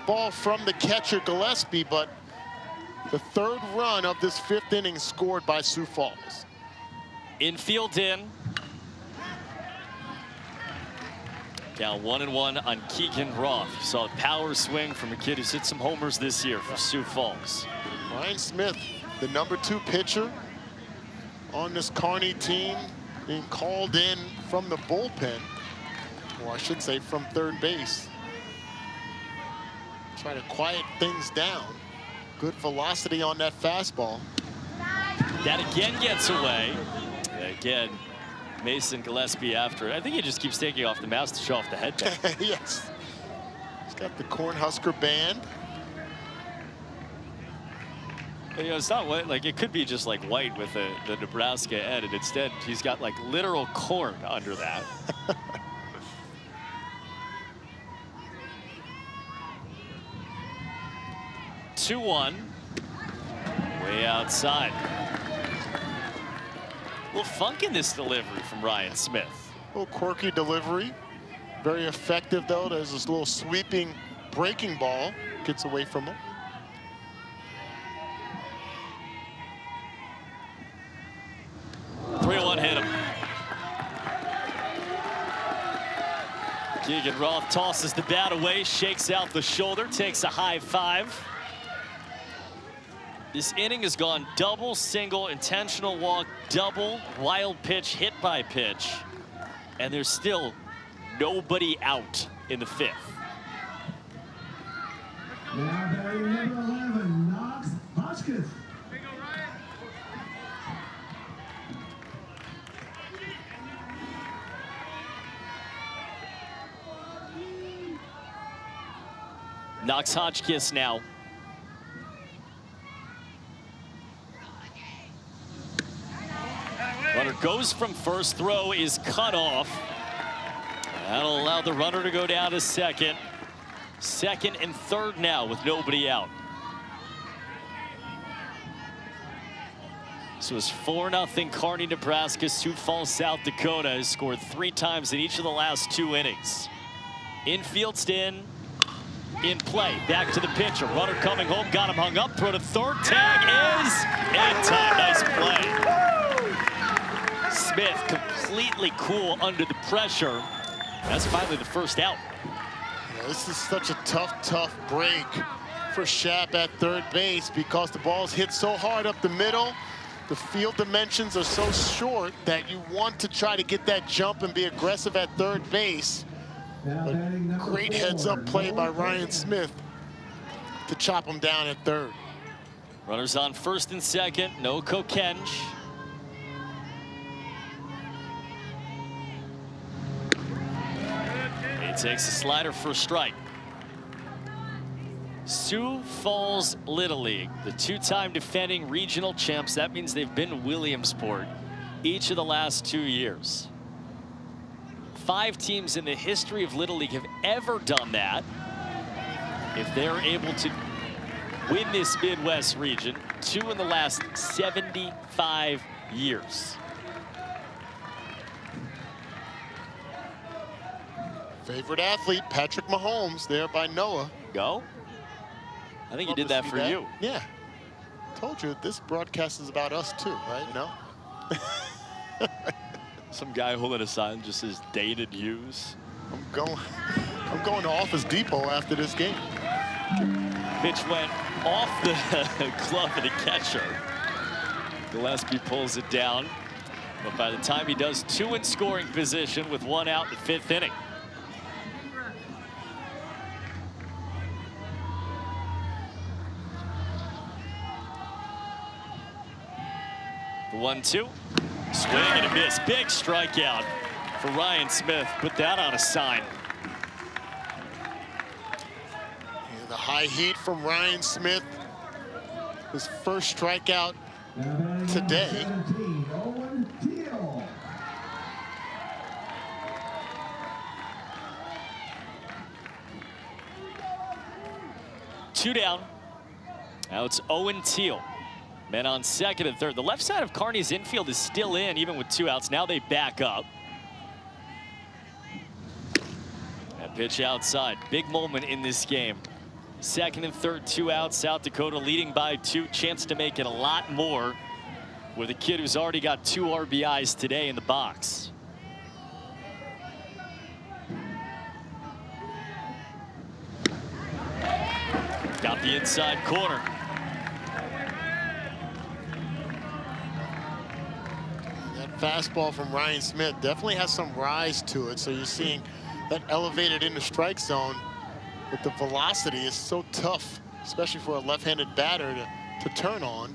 ball from the catcher Gillespie, but the 3rd run of this 5th inning scored by Sioux Falls. Infield in. Down 1-1 on Keegan Roth. You saw a power swing from a kid who's hit some homers this year for Sioux Falls. Ryan Smith, the #2 pitcher on this Kearney team, being called in from the bullpen, or I should say from 3rd base. Try to quiet things down. Good velocity on that fastball. That again gets away. Again, Mason Gillespie after it. I think he just keeps taking off the mask to show off the headband. Yes. He's got the Cornhusker band. You know, it's not white, like it could be just like white with the Nebraska Ed, and instead he's got like literal corn under that. 2-1. Way outside. A little funk in this delivery from Ryan Smith. A little quirky delivery. Very effective, though. There's this little sweeping breaking ball. Gets away from him. Three-one hit him. Keegan Roth tosses the bat away, shakes out the shoulder, takes a high 5. This inning has gone double, single, intentional walk, double, wild pitch, hit by pitch. And there's still nobody out in the 5th. Now batting number 11, Knox Hotchkiss. Knox Hotchkiss now. Runner goes from first, throw is cut off. That'll allow the runner to go down to second. Second and third now with nobody out. So it's 4-0 Kearney, Nebraska. Sioux Falls, South Dakota has scored 3 times in each of the last 2 innings. Infield stand in play. Back to the pitcher. Runner coming home. Got him hung up. Throw to third. Tag is in time. Nice play. Smith completely cool under the pressure. That's finally the first out. Yeah, this is such a tough break for Schaap at third base because the ball's hit so hard up the middle. The field dimensions are so short that you want to try to get that jump and be aggressive at third base. But great heads-up play by Ryan Smith to chop him down at third. Runners on first and second. No Kokenge. He takes a slider for a strike. Sioux Falls Little League, the 2-time defending regional champs. That means they've been Williamsport each of the last 2 years. 5 teams in the history of Little League have ever done that. If they're able to win this Midwest region, 2 in the last 75 years. Favorite athlete, Patrick Mahomes, there by Noah. Go. I think he did that for you. Yeah. Told you this broadcast is about us too, right? No? Some guy holding a sign just says dated use. I'm going to Office Depot after this game. Pitch went off the glove of the catcher. Gillespie pulls it down. But by the time he does, 2 in scoring position with 1 out in the 5th inning. The 1-2. Swing and a miss. Big strikeout for Ryan Smith. Put that on a sign. Yeah, the high heat from Ryan Smith. His first strikeout today. Two down. Now it's Owen Teal. Men on second and third. The left side of Kearney's infield is still in, even with 2 outs. Now they back up. That pitch outside. Big moment in this game. Second and third, 2 outs. South Dakota leading by 2. Chance to make it a lot more with a kid who's already got 2 RBIs today in the box. Got the inside corner. Fastball from Ryan Smith definitely has some rise to it, so you're seeing that elevated in the strike zone, but the velocity is so tough, especially for a left-handed batter to turn on.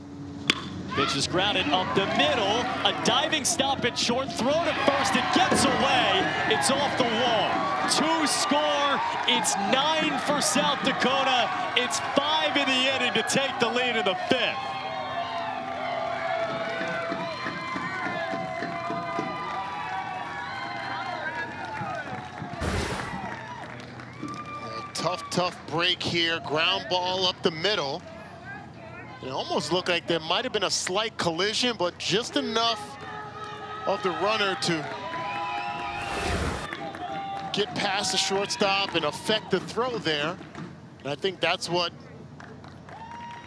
Pitch is grounded up the middle. A diving stop at short. Throw to first. It gets away. It's off the wall. 2 score. It's 9 for South Dakota. It's 5 in the inning to take the lead in the 5th. Tough break here. Ground ball up the middle. It almost looked like there might have been a slight collision, but just enough of the runner to get past the shortstop and affect the throw there. And I think that's what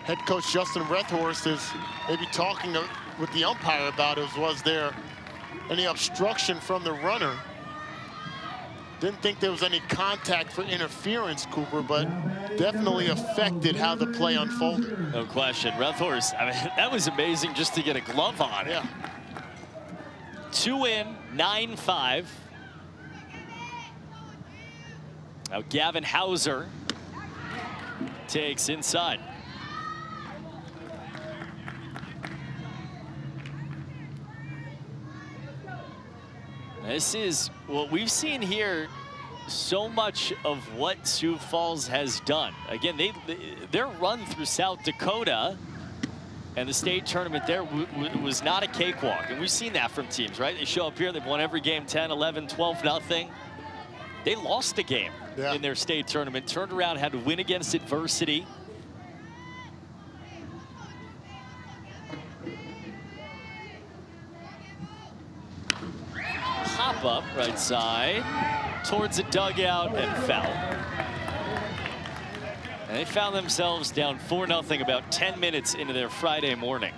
head coach Justin Rethorst is maybe talking with the umpire about, was there any obstruction from the runner? Didn't think there was any contact for interference, Cooper, but definitely affected how the play unfolded. No question. Rethorst, I mean, that was amazing just to get a glove on it. Yeah. 2 in, 9-5. Now Gavin Hauser takes inside. This is what we've seen here. So much of what Sioux Falls has done. Again, their run through South Dakota and the state tournament there was not a cakewalk. And we've seen that from teams, right? They show up here, they've won every game 10, 11, 12, nothing. They lost a game in their state tournament, turned around, had to win against adversity. Hop up right side towards the dugout and foul. And they found themselves down 4-0 about 10 minutes into their Friday morning.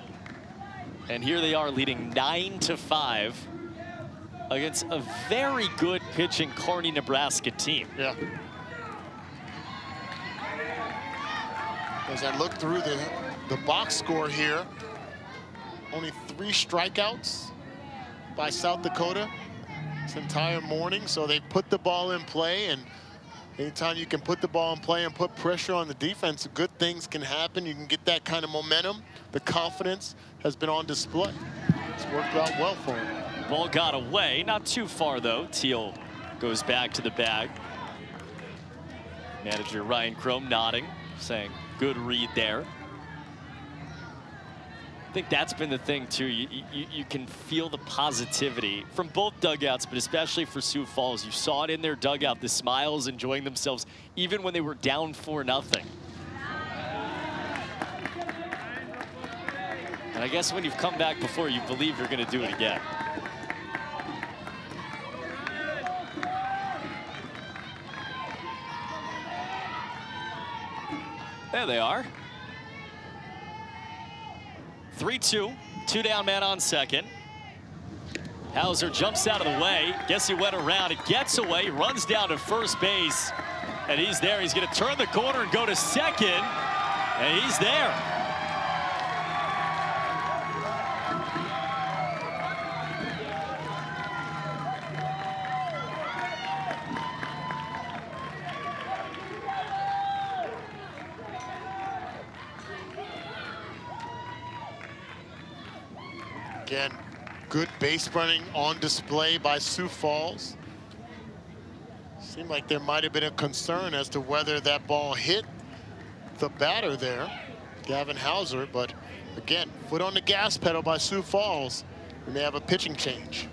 And here they are leading 9-5 against a very good pitching Kearney, Nebraska team. Yeah. As I look through the box score here, only 3 strikeouts by South Dakota this entire morning. So they put the ball in play, and anytime you can put the ball in play and put pressure on the defense, good things can happen. You can get that kind of momentum. The confidence has been on display. It's worked out well for him. Ball got away, not too far though. Teal goes back to the bag. Manager Ryan Chrome nodding, saying good read there. I think that's been the thing too. You can feel the positivity from both dugouts, but especially for Sioux Falls. You saw it in their dugout, the smiles, enjoying themselves, even when they were down 4-0. And I guess when you've come back before, you believe you're going to do it again. There they are. 3-2, 2-down man on second. Hauser jumps out of the way. Guess he went around. It gets away, runs down to first base, and he's there. He's going to turn the corner and go to second, and he's there. Again, good base running on display by Sioux Falls. Seemed like there might have been a concern as to whether that ball hit the batter there, Gavin Hauser, but again, foot on the gas pedal by Sioux Falls, and they have a pitching change.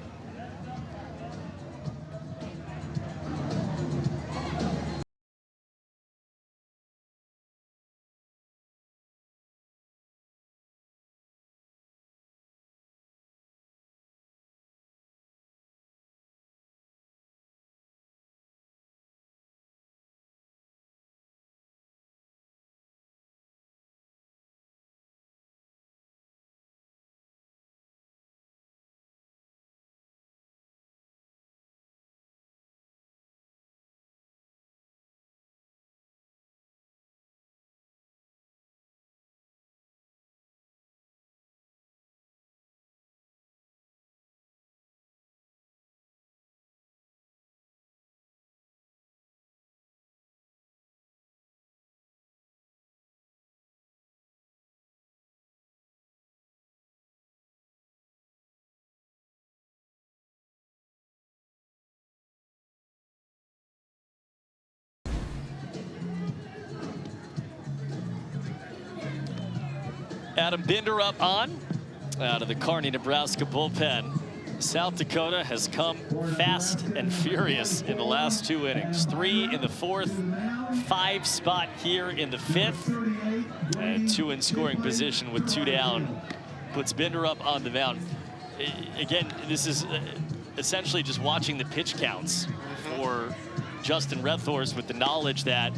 Adam Binder up on out of the Kearney, Nebraska bullpen. South Dakota has come fast and furious in the last 2 innings. 3 in the 4th, 5 spot here in the 5th, and 2 in scoring position with 2 down. Puts Binder up on the mound. Again, this is essentially just watching the pitch counts for Justin Rethorst, with the knowledge that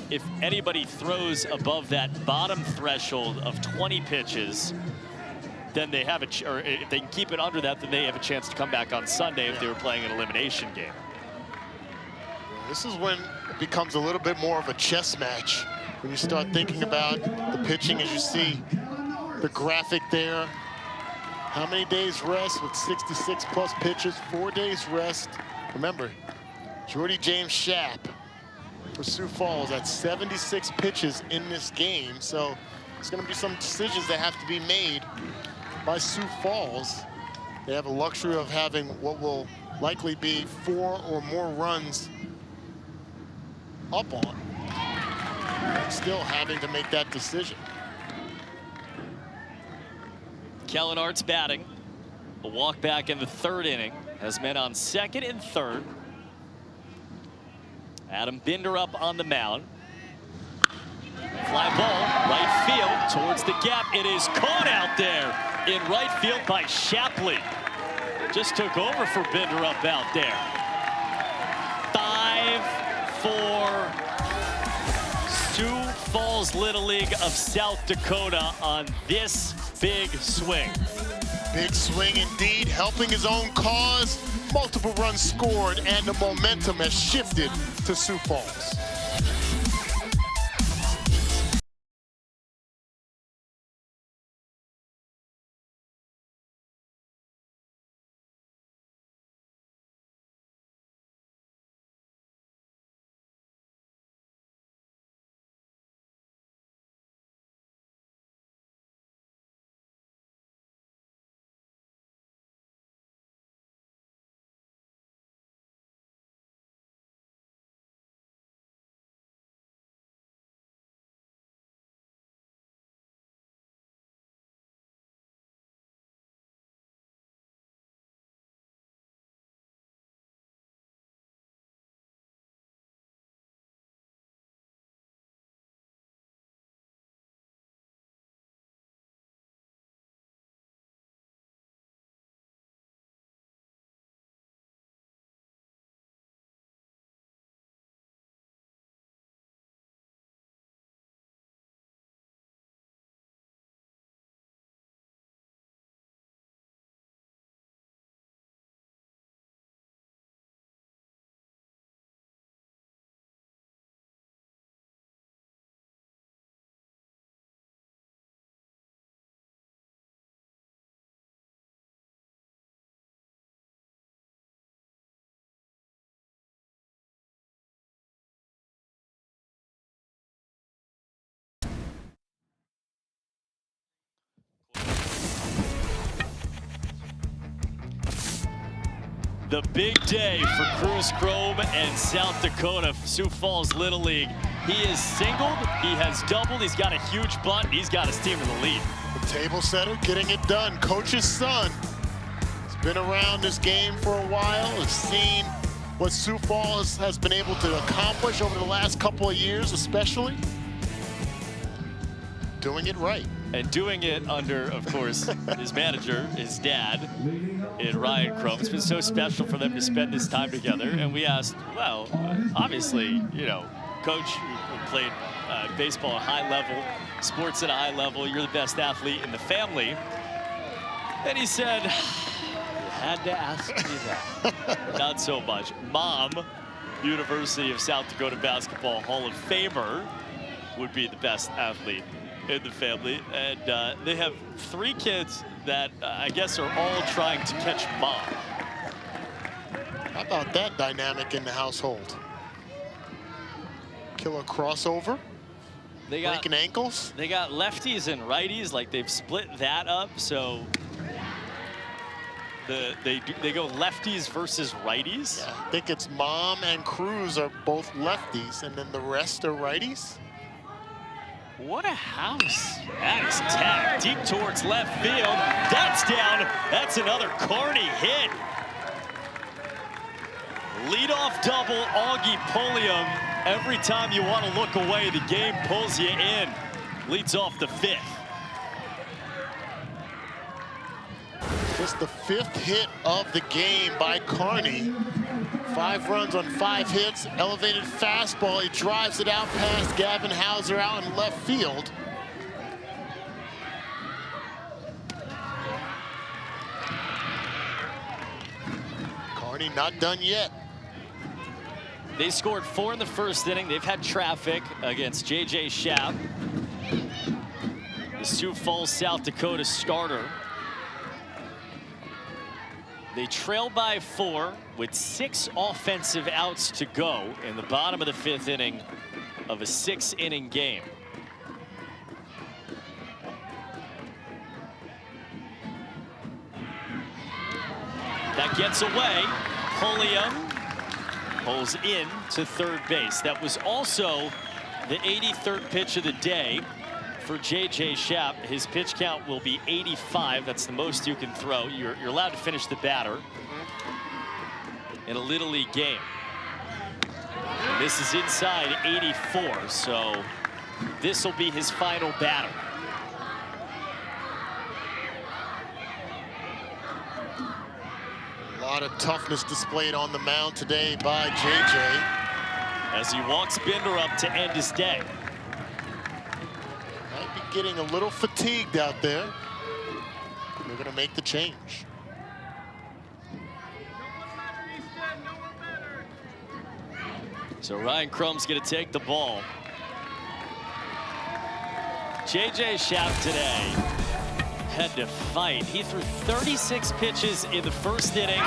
if anybody throws above that bottom threshold of 20 pitches, then they have or if they can keep it under that, then they have a chance to come back on Sunday if they were playing an elimination game. This is when it becomes a little bit more of a chess match, when you start thinking about the pitching, as you see the graphic there. How many days rest with 66 plus pitches? 4 days rest. Remember, Jordy James Schaap for Sioux Falls at 76 pitches in this game. So it's going to be some decisions that have to be made by Sioux Falls. They have a luxury of having what will likely be 4 or more runs up on, and still having to make that decision. Kellen Arts batting. A walk back in the 3rd inning. Has men on 2nd and 3rd. Adam Binder up on the mound. Fly ball, right field, towards the gap. It is caught out there in right field by Shapley. Just took over for Binder up out there. 5-4. Sioux Falls Little League of South Dakota on this big swing. Big swing indeed, helping his own cause. Multiple runs scored, and the momentum has shifted to Sioux Falls. The big day for Cruz Chrome and South Dakota. Sioux Falls Little League. He is singled, he has doubled, he's got a huge bunt, he's got his team in the lead. The table setter getting it done. Coach's son. He's been around this game for a while, has seen what Sioux Falls has been able to accomplish over the last couple of years, especially. Doing it right. And doing it under, of course, his manager, his dad, in Ryan Chrome. It's been so special for them to spend this time together. And we asked, well, obviously, you know, coach who played baseball at a high level, sports at a high level, you're the best athlete in the family. And he said, you had to ask me that. Not so much. Mom, University of South Dakota Basketball Hall of Famer, would be the best athlete in the family. And they have 3 kids that I guess are all trying to catch mom. How about that dynamic in the household? Killer crossover, They got breaking ankles. They got lefties and righties, like they've split that up. So they go lefties versus righties. Yeah, I think it's Mom and Cruz are both lefties, and then the rest are righties. What a house. That is tagged deep towards left field. That's down. That's another Carney hit. Leadoff double, Augie Pulliam. Every time you want to look away, the game pulls you in. Leads off the 5th. Just the 5th hit of the game by Carney. 5 runs on 5 hits, elevated fastball. He drives it out past Gavin Hauser out in left field. Carney not done yet. They scored 4 in the first inning. They've had traffic against J.J. Schaap, the Sioux Falls, South Dakota starter. They trail by 4 with 6 offensive outs to go in the bottom of the 5th inning of a 6-inning game. That gets away. Pulliam pulls in to third base. That was also the 83rd pitch of the day for J.J. Schaap. His pitch count will be 85. That's the most you can throw. You're allowed to finish the batter in a Little League game. And this is inside 84, so this will be his final battle. A lot of toughness displayed on the mound today by JJ. As he walks Binder up to end his day. Might be getting a little fatigued out there. They're going to make the change. So Ryan Crumb's going to take the ball. JJ Schaap today had to fight. He threw 36 pitches in the first inning,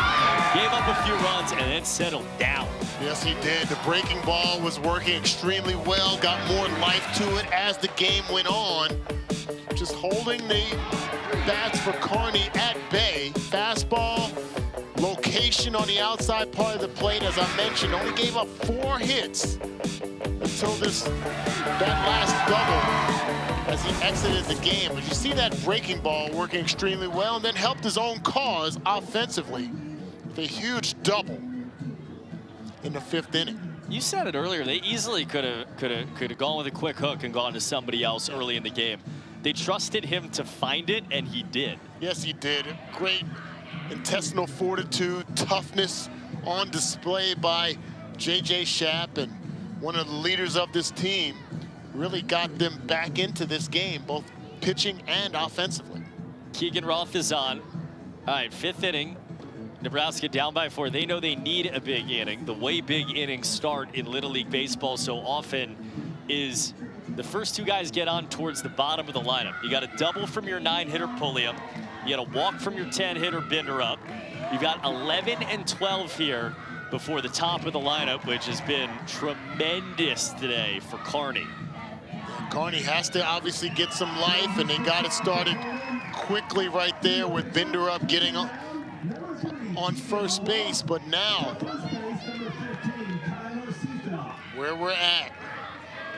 gave up a few runs, and then settled down. Yes, he did. The breaking ball was working extremely well, got more life to it as the game went on. Just holding the bats for Carney at bay. Fastball, location on the outside part of the plate, as I mentioned, only gave up 4 hits until that last double as he exited the game. But you see that breaking ball working extremely well, and then helped his own cause offensively with a huge double in the 5th inning. You said it earlier. They easily could have gone with a quick hook and gone to somebody else early in the game. They trusted him to find it, and he did. Yes, he did. Great intestinal fortitude, toughness on display by JJ Schaap, and one of the leaders of this team. Really got them back into this game, both pitching and offensively. Keegan Roth is on. All right, 5th inning. Nebraska down by 4. They know they need a big inning. The way big innings start in Little League Baseball so often is the first 2 guys get on towards the bottom of the lineup. You got a double from your 9-hitter Pulliam. You got a walk from your 10-hitter Binder up. You've got 11 and 12 here before the top of the lineup, which has been tremendous today for Carney. Carney has to obviously get some life, and they got it started quickly right there with Binder up getting on first base. But now, where we're at,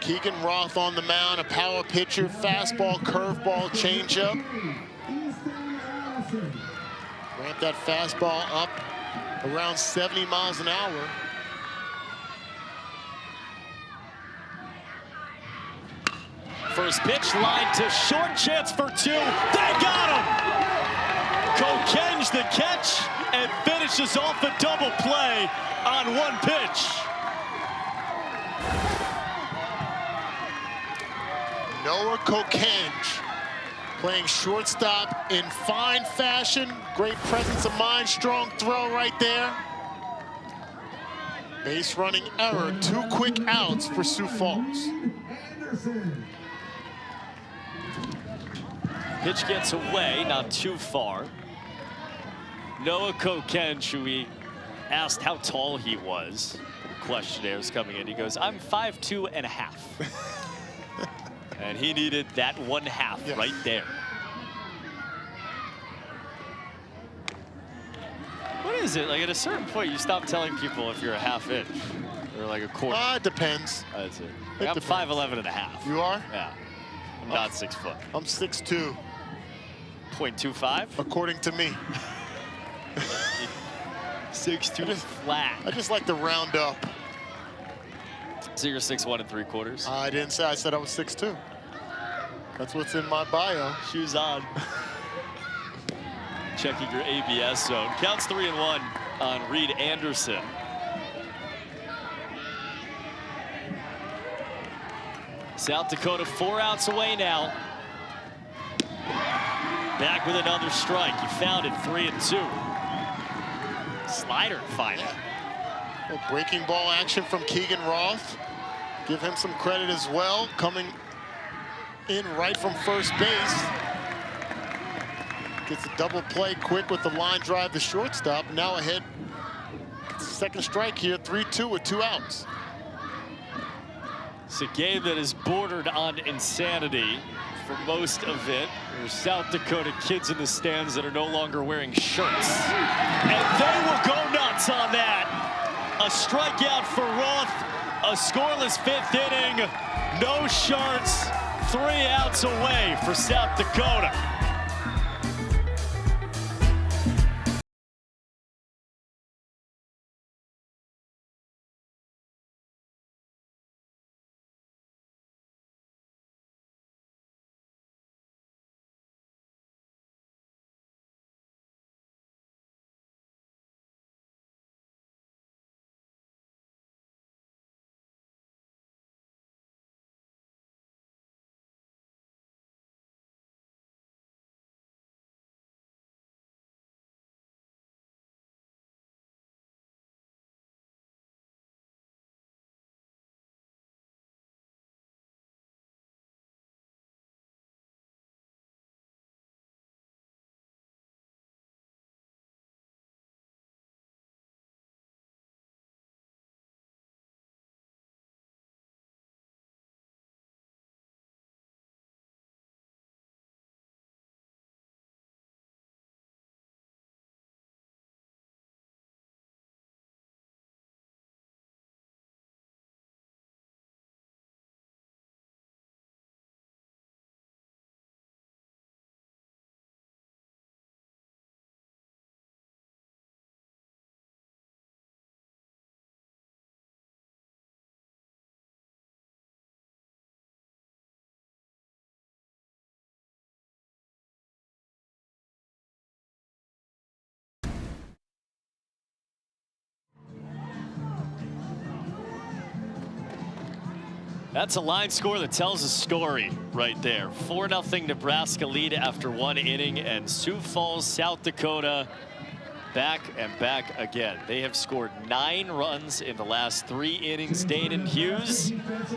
Keegan Roth on the mound, a power pitcher, fastball, curveball, changeup. Ramp that fastball up around 70 miles an hour. First pitch, line to short, chance for 2. They got him! Kokenge the catch and finishes off a double play on 1 pitch. Noah Kokenge playing shortstop in fine fashion. Great presence of mind, strong throw right there. Base running error, 2 quick outs for Sioux Falls. Pitch gets away, not too far. Noah Kokenge, who we asked how tall he was. Questionnaires coming in. He goes, I'm 5'2.5". And he needed that 1/2 right there. What is it? Like at a certain point, you stop telling people if you're a 1/2 inch or like a quarter. It depends. That's it. Like I'm 5'11.5". You are? Yeah. I'm not 6 foot. I'm 6'2". 0.25? According to me. 6'2" flat. I just like to round up. So you're 6'1 3/4"? I didn't say. I said I was 6'2". That's what's in my bio. Shoes on. Checking your ABS zone. Counts 3-1 on Reed Anderson. South Dakota 4 outs away now. Back with another strike. You found it, 3-2. Slider final. Well, breaking ball action from Keegan Roth. Give him some credit as well. Coming in right from first base. Gets a double play quick with the line drive to shortstop. Now ahead. Second strike here, 3-2 with 2 outs. It's a game that is bordered on insanity for most of it. There's South Dakota kids in the stands that are no longer wearing shirts. And they will go nuts on that. A strikeout for Roth, a scoreless 5th inning, no shirts, 3 outs away for South Dakota. That's a line score that tells a story right there. 4-0 Nebraska lead after 1 inning, and Sioux Falls, South Dakota back and back again. They have scored 9 runs in the last 3 innings. Dane and Hughes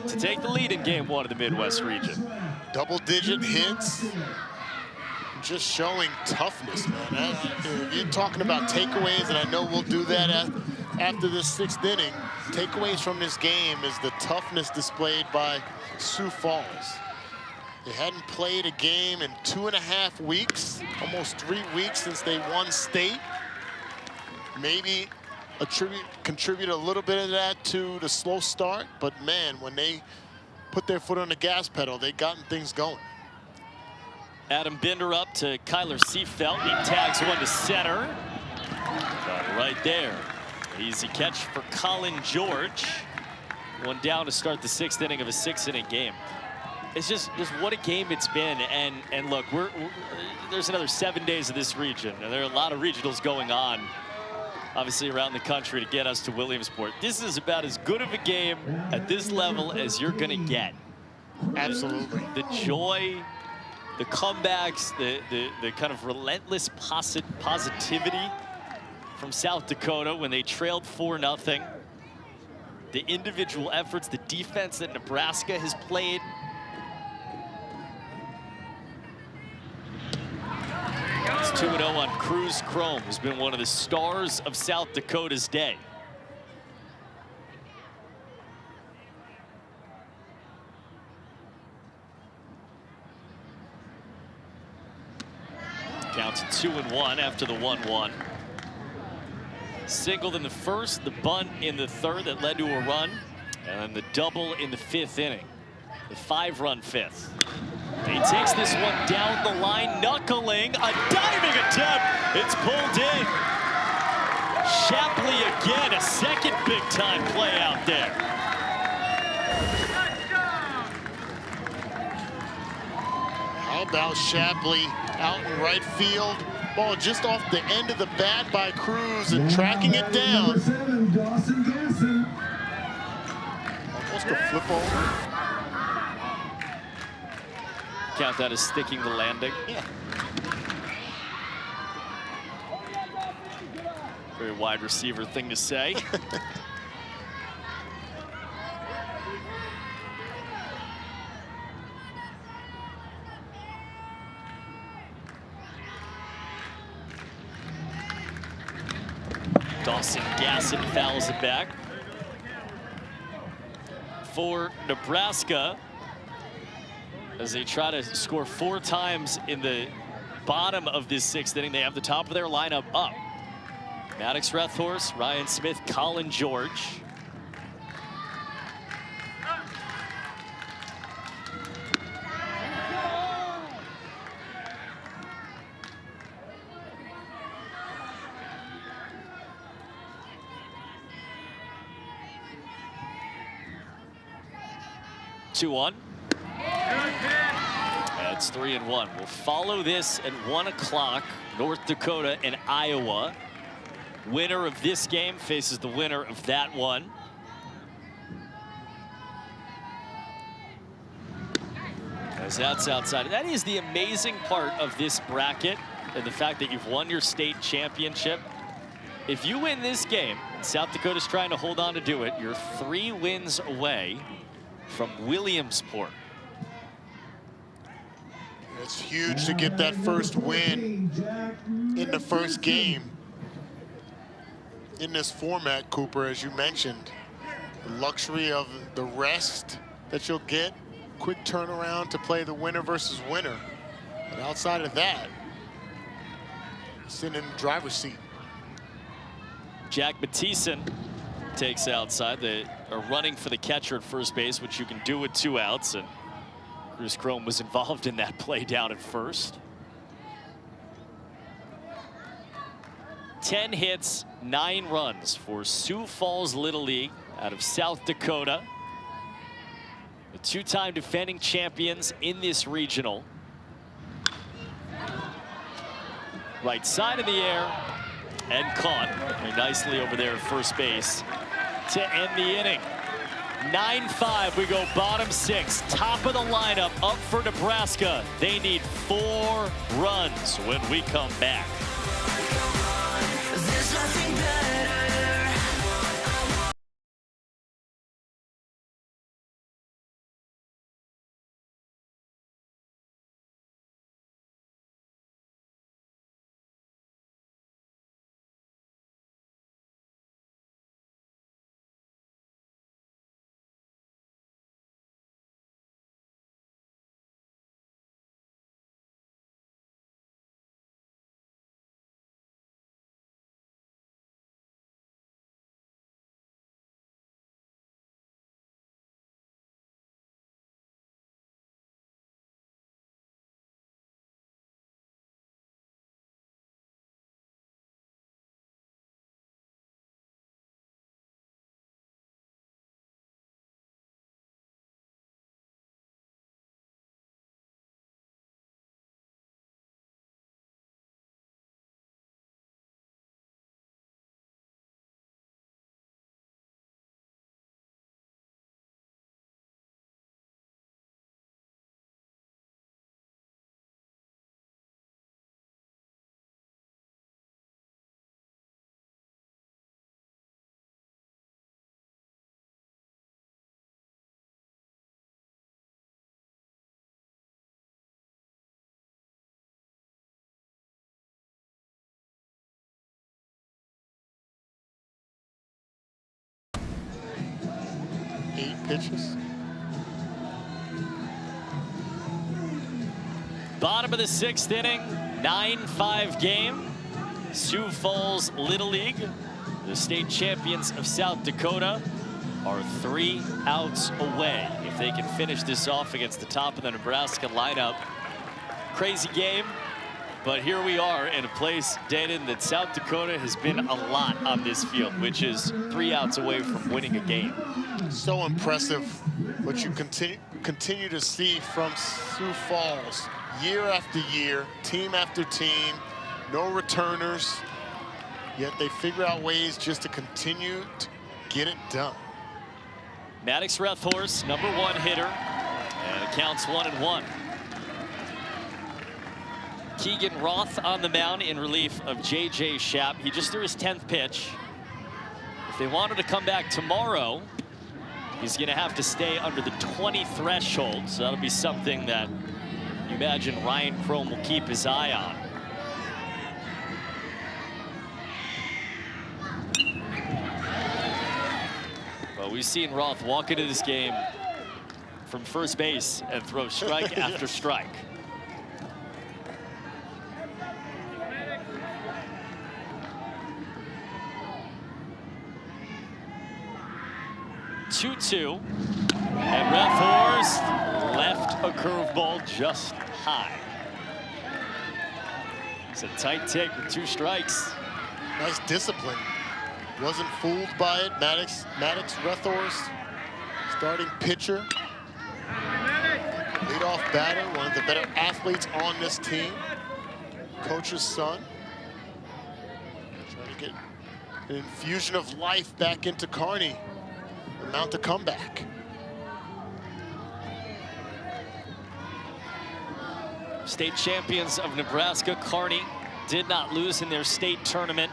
to take the lead in game 1 of the Midwest region. Double-digit hits. Just showing toughness, man. You're talking about takeaways, and I know we'll do that after this 6th inning. Takeaways from this game is the toughness displayed by Sioux Falls. They hadn't played a game in 2.5 weeks, almost 3 weeks since they won state. Maybe contribute a little bit of that to the slow start, but man, when they put their foot on the gas pedal, they gotten things going. Adam Binder up to Kyler Seafelt. He tags one to center. Right there. Easy catch for Colin George. 1 down to start the 6th inning of a 6-inning game. It's just what a game it's been. And look, there's another 7 days of this region, and there are a lot of regionals going on, obviously, around the country to get us to Williamsport. This is about as good of a game at this level as you're going to get. Absolutely. The joy, the comebacks, the kind of relentless positivity from South Dakota when they trailed 4-0. The individual efforts, the defense that Nebraska has played. It's 2-0 on Cruz Chrome, who's been one of the stars of South Dakota's day. Counts 2-1 after the 1-1. Singled in the 1st, the bunt in the 3rd that led to a run, and then the double in the 5th inning. The 5-run 5th. He takes this one down the line, knuckling, a diving attempt. It's pulled in. Shapley again, a second big-time play out there. How about Shapley out in right field? Ball just off the end of the bat by Cruz and tracking it down. Number 7, Dawson Gasson. Almost a flip over. Count that as sticking the landing. Yeah. Very wide receiver thing to say. Dawson Gasson fouls it back. For Nebraska, as they try to score 4 times in the bottom of this 6th inning, they have the top of their lineup up. Maddox Rethorse, Ryan Smith, Colin George. Two-1. It's 3-1. We'll follow this at 1 o'clock. North Dakota and Iowa. Winner of this game faces the winner of that one. As that's outside. That is the amazing part of this bracket, and the fact that you've won your state championship. If you win this game, South Dakota's trying to hold on to do it, you're 3 wins away from Williamsport. It's huge to get that first win in the first game in this format, Cooper, as you mentioned. The luxury of the rest that you'll get, quick turnaround to play the winner versus winner. But outside of that, sitting in the driver's seat. Jack Mathieson takes outside. They are running for the catcher at first base, which you can do with 2 outs, and Cruz Chrome was involved in that play down at first. 10 hits, 9 runs for Sioux Falls Little League out of South Dakota. The 2-time defending champions in this regional. Right side of the air and caught very nicely over there at first base to end the inning. 9-5, we go bottom 6. Top of the lineup up for Nebraska. They need 4 runs when we come back. There's nothing better. Pitches. Bottom of the 6th inning, 9-5 game. Sioux Falls Little League, the state champions of South Dakota, are 3 outs away. If they can finish this off against the top of the Nebraska lineup. Crazy game, but here we are in a place, Danon, that South Dakota has been a lot on this field, which is 3 outs away from winning a game. So impressive what you continue to see from Sioux Falls year after year, team after team, no returners, yet they figure out ways just to continue to get it done. Maddox Rethorst, #1 hitter, and it counts 1-1. Keegan Roth on the mound in relief of J.J. Schaap. He just threw his 10th pitch. If they wanted to come back tomorrow, he's going to have to stay under the 20 threshold. So that'll be something that you imagine Ryan Chrome will keep his eye on. Well, we've seen Roth walk into this game from first base and throw strike after strike. Two, and Rethorst left a curveball just high. It's a tight take with 2 strikes. Nice discipline. Wasn't fooled by it. Maddox Rethorst, starting pitcher, leadoff batter, one of the better athletes on this team. Coach's son. Trying to get an infusion of life back into Kearney. Mount a comeback. State champions of Nebraska, Kearney, did not lose in their state tournament.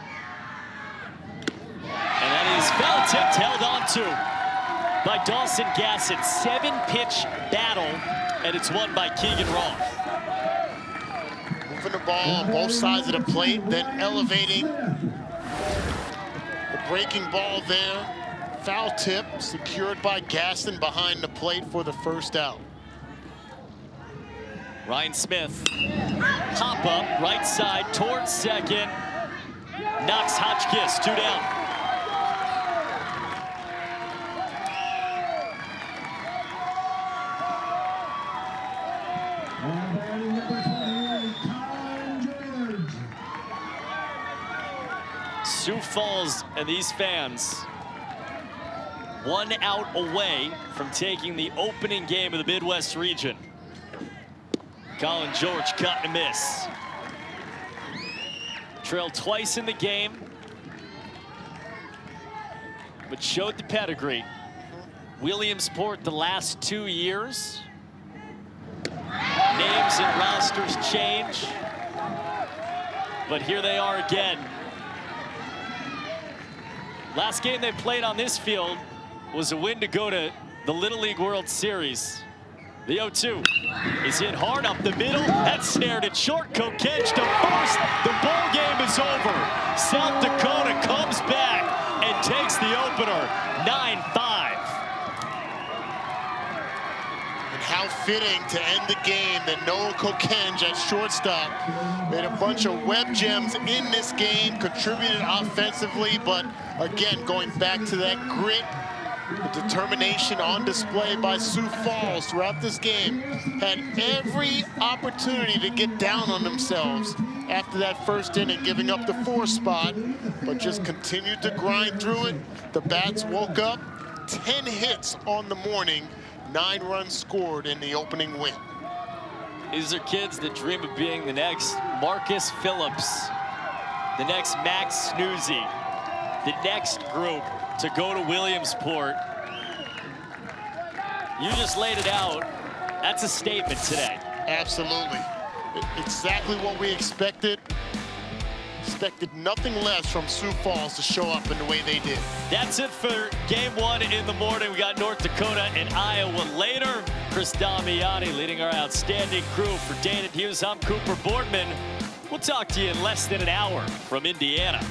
And that is foul tipped, held on to by Dawson Gassett. 7-pitch battle, and it's won by Keegan Roth. Moving the ball on both sides of the plate, then elevating the breaking ball there. Foul tip secured by Gaston behind the plate for the first out. Ryan Smith, hop up, right side towards second. Knocks Hotchkiss, 2 down. Sioux Falls and these fans 1 out away from taking the opening game of the Midwest region. Colin George cut and miss. Trailed twice in the game, but showed the pedigree. Williamsport the last 2 years. Names and rosters change, but here they are again. Last game they played on this field was a win to go to the Little League World Series. The 0-2 is hit hard up the middle. That's snared it short. Kokenge to first. The ball game is over. South Dakota comes back and takes the opener, 9-5. How fitting to end the game that Noah Kokenge at shortstop made a bunch of web gems in this game, contributed offensively, but again, going back to that grit, the determination on display by Sioux Falls throughout this game, had every opportunity to get down on themselves after that first inning, giving up the 4 spot, but just continued to grind through it. The Bats woke up, 10 hits on the morning, 9 runs scored in the opening win. These are kids that dream of being the next Marcus Phillips, the next Max Snoozy, the next group to go to Williamsport. You just laid it out. That's a statement today. Absolutely. Exactly what we expected. Expected nothing less from Sioux Falls to show up in the way they did. That's it for game 1 in the morning. We got North Dakota and Iowa later. Chris Damiani leading our outstanding crew. For Dana Hughes, I'm Cooper Boardman. We'll talk to you in less than an hour from Indiana.